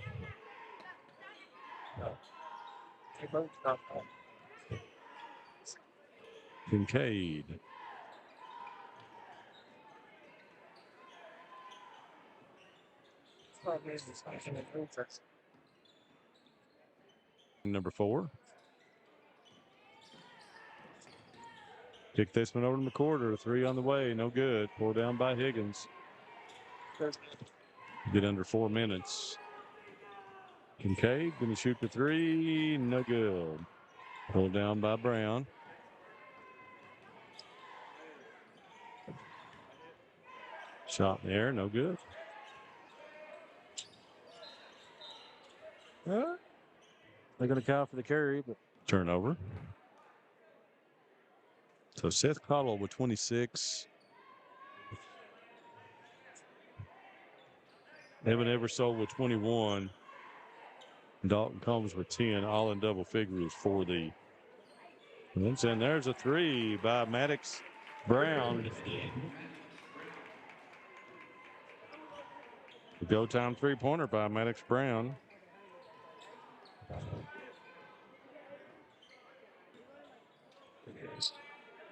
Kincaid. Number 4. Kick this one over to McWhorter. 3 on the way. No good. Pulled down by Higgins. Get under 4 minutes. Kincaid going to shoot the 3. No good. Pulled down by Brown. Shot in the air. No good. They're going to call for the carry, but Turnover. So Seth Cottle with 26. Evan Eversole with 21. Dalton Combs with 10, all in double figures for the. And there's a 3 by Maddox Brown. The go time 3-pointer by Maddox Brown.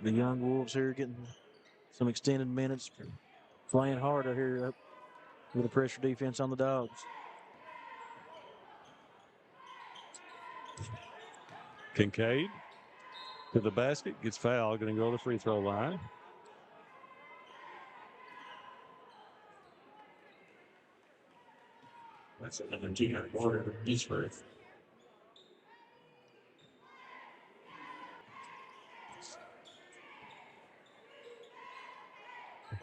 the young Wolves here getting some extended minutes, playing hard out here up with a pressure defense on the Dogs. Kincaid to the basket, gets fouled, going to go to the free throw line. That's another 200 quarter for Pittsburgh.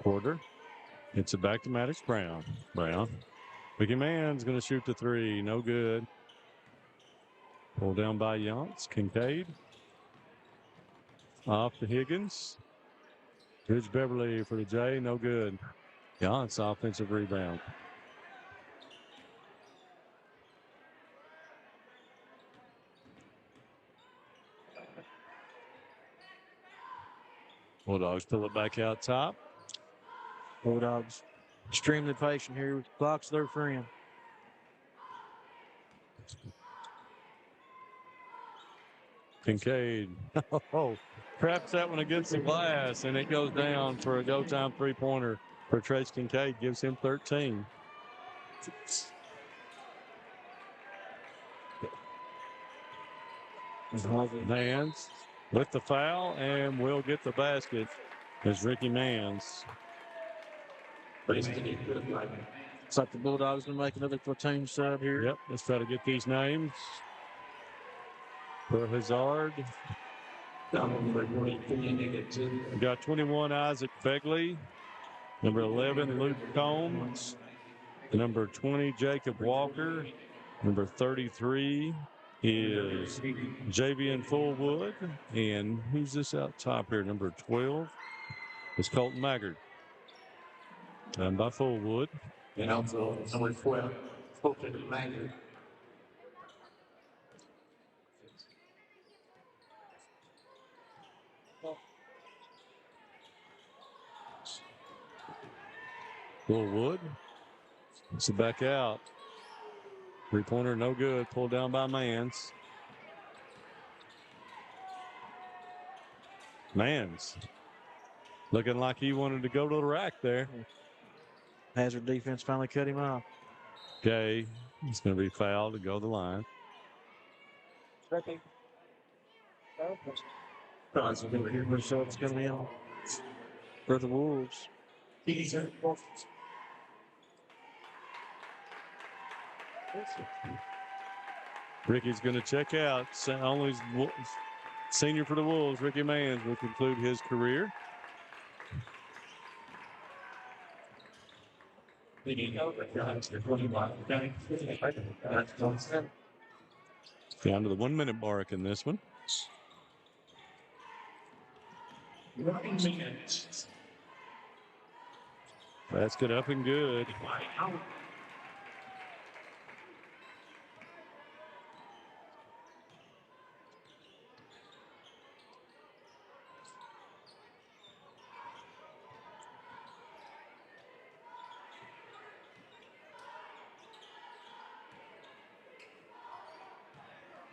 Quarter. Gets it back to Maddox Brown. Ricky Mann's going to shoot the 3. No good. Pulled down by Yance. Kincaid. Off to Higgins. Here's Beverly for the J. No good. Yance offensive rebound. Bulldogs pull it back out top. Bulldogs extremely patient here. Clock's their friend. Kincaid. Traps that one against the glass, and it goes down for a go-time 3-pointer for Trace Kincaid. Gives him 13. Mans with the foul, and will get the basket as Ricky Mans. It's like the Bulldogs going to make another platoon sub here. Yep, let's try to get these names. For Hazard. We got 21, Isaac Begley. Number 11, Luke Combs. Number 20, Jacob Walker. Number 33 is Javian Fullwood. And who's this out top here? Number 12 is Colton Maggard. Done by Fullwood. And also number 12, Colton Maggard. Wood. It's back out. Three-pointer, no good. Pulled down by Mans. Mans looking like he wanted to go to the rack there. Hazard defense finally cut him off. Okay, he's going to be fouled to go to the line. So it's going to be on for the Wolves. Ricky's going to check out. Only senior for the Wolves, Ricky Mans, will conclude his career. Down to the 1 minute mark in this one. That's good, up and good.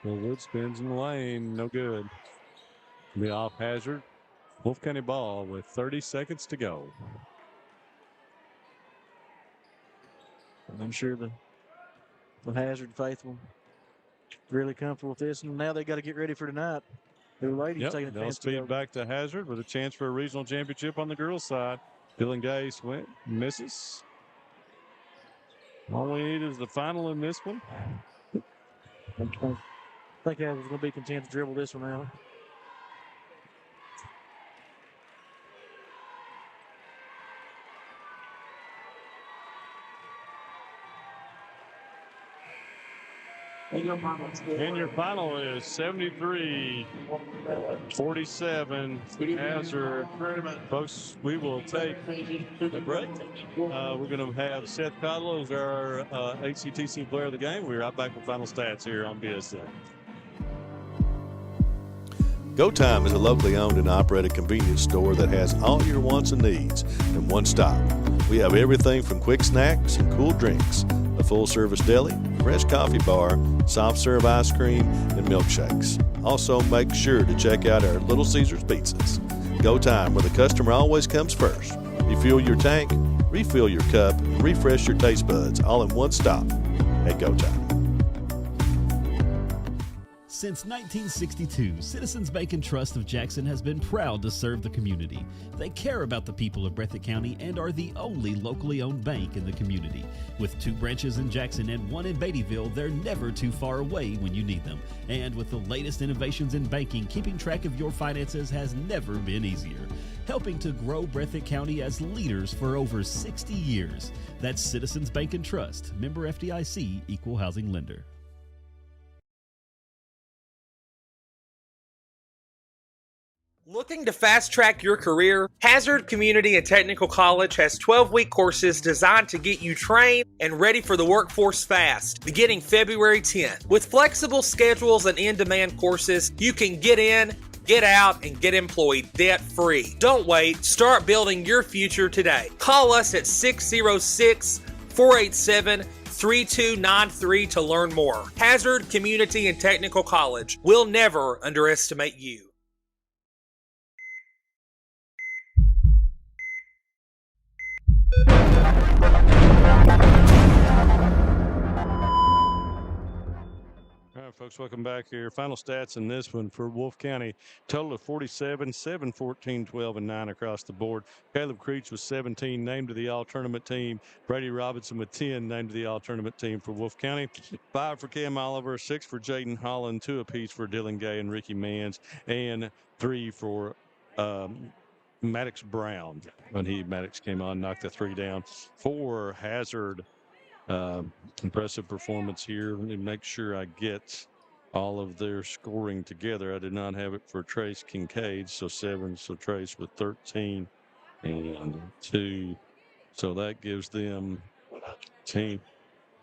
Well, Wood spins in the lane, no good. Be off Hazard. Wolfe County ball with 30 seconds to go. I'm sure the Hazard faithful really comfortable with this, and now they got to get ready for tonight. The ladies taking a they'll chance speed back to Hazard with a chance for a regional championship on the girls' side. Dylan Gay misses. All we need is the final in this one. I think Hazard's going to be content to dribble this one out. And your final is 73-47. Hazard. Folks, we will take a break. We're going to have Seth Cottle as our HCTC player of the game. We'll be right back with final stats here on BSN. Go Time is a locally owned and operated convenience store that has all your wants and needs in one stop. We have everything from quick snacks and cool drinks, a full-service deli, fresh coffee bar, soft-serve ice cream, and milkshakes. Also, make sure to check out our Little Caesars pizzas. Go Time, where the customer always comes first. Refuel your tank, refill your cup, and refresh your taste buds all in one stop at Go Time. Since 1962, Citizens Bank and Trust of Jackson has been proud to serve the community. They care about the people of Breathitt County and are the only locally owned bank in the community. With 2 branches in Jackson and 1 in Beattyville, they're never too far away when you need them. And with the latest innovations in banking, keeping track of your finances has never been easier. Helping to grow Breathitt County as leaders for over 60 years. That's Citizens Bank and Trust, member FDIC, equal housing lender. Looking to fast track your career? Hazard Community and Technical College has 12-week courses designed to get you trained and ready for the workforce fast, beginning February 10th. With flexible schedules and in-demand courses, you can get in, get out, and get employed debt-free. Don't wait. Start building your future today. Call us at 606-487-3293 to learn more. Hazard Community and Technical College. We'll never underestimate you. All right, folks, welcome back here. Final stats in this one for Wolfe County. Total of 47, 7, 14, 12, and 9 across the board. Caleb Creech with 17, named to the all-tournament team. Brady Robinson with 10, named to the all-tournament team for Wolfe County. 5 for Cam Oliver, 6 for Jaden Holland, 2 apiece for Dylan Gay and Ricky Mans, and 3 for Maddox Brown. When Maddox came on, knocked the 3 down. 4 Hazard. Impressive performance here. Let me make sure I get all of their scoring together. I did not have it for Trace Kincaid, so 7. So Trace with 13 and 2. So that gives them 10.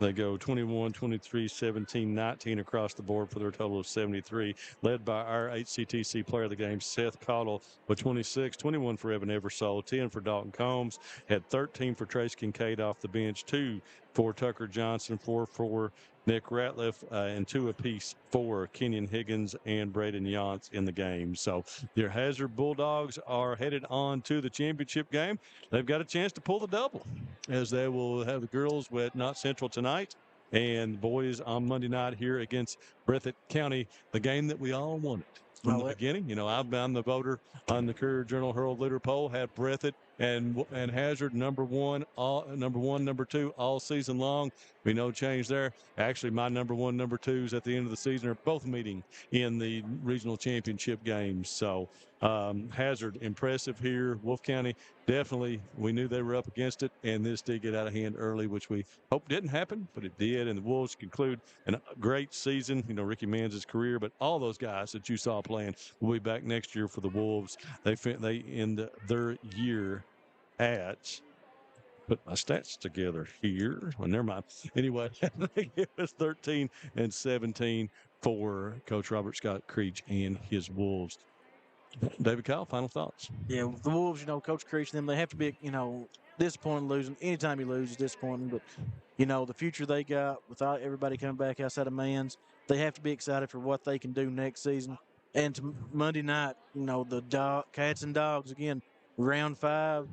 They go 21, 23, 17, 19 across the board for their total of 73, led by our HCTC player of the game, Seth Cottle, with 26, 21 for Evan Eversole, 10 for Dalton Combs, had 13 for Trace Kincaid off the bench, 2 for Tucker Johnson, 4 for Nick Ratliff, and 2 apiece for Kenyon Higgins and Braden Yance in the game. So your Hazard Bulldogs are headed on to the championship game. They've got a chance to pull the double, as they will have the girls with Knott Central tonight and the boys on Monday night here against Breathitt County, the game that we all wanted from the beginning. You know, I've been the voter on the Courier Journal Herald Leader poll, had Breathitt and Hazard number one, number two all season long. We no change there. Actually, my number one, number twos at the end of the season are both meeting in the regional championship games. So Hazard, impressive here. Wolfe County, definitely, we knew they were up against it, and this did get out of hand early, which we hope didn't happen, but it did. And the Wolves conclude a great season. You know, Ricky Manns' career, but all those guys that you saw playing will be back next year for the Wolves. They end their year at, put my stats together here. Well, never mind. Anyway, it was 13 and 17 for Coach Robert Scott Creech and his Wolves. David Kyle, final thoughts? Yeah, the Wolves, you know, Coach Creech and them, they have to be, you know, disappointed losing. Anytime you lose is disappointing, but, you know, the future they got without everybody coming back outside of Manns, they have to be excited for what they can do next season. And Monday night, you know, the Cats and Dogs, again, round 5.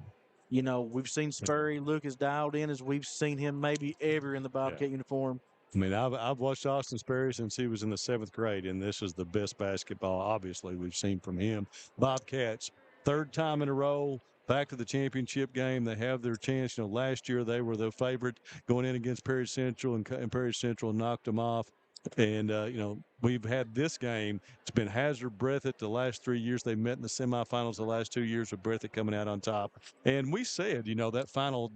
You know, we've seen Spurry look as dialed in as we've seen him maybe ever in the Bobcat uniform. I mean, I've watched Austin Sperry since he was in the 7th grade, and this is the best basketball, obviously, we've seen from him. Bobcats, 3rd time in a row, back to the championship game. They have their chance. You know, last year they were the favorite going in against Perry Central, and Perry Central knocked them off. And, you know, we've had this game. It's been Hazard Breathitt the last 3 years. They met in the semifinals the last 2 years with Breathitt coming out on top. And we said, you know, that final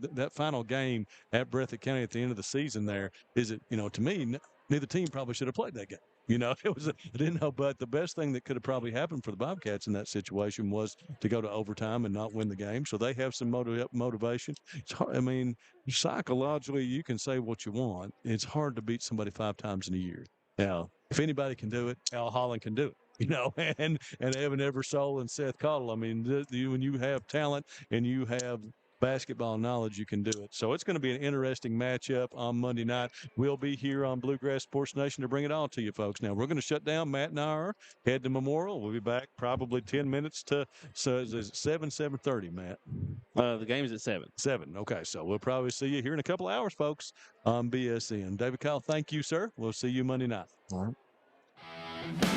game at Breathitt County at the end of the season there is it, you know, to me, neither team probably should have played that game. You know, I didn't know, but the best thing that could have probably happened for the Bobcats in that situation was to go to overtime and not win the game. So they have some motivation. It's hard. I mean, psychologically, you can say what you want. It's hard to beat somebody 5 times in a year. Now, if anybody can do it, Al Holland can do it. You know, and Evan Eversole and Seth Cottle. I mean, when you have talent and you have basketball knowledge, you can do it. So it's going to be an interesting matchup on Monday night. We'll be here on Bluegrass Sports Nation to bring it all to you folks. Now we're going to shut down. Matt and I are head to Memorial. We'll be back probably 10 minutes to, so is it 7:30, Matt? The game's at 7. 7. Okay. So we'll probably see you here in a couple hours, folks, on BSN. David Kyle, thank you, sir. We'll see you Monday night. All right.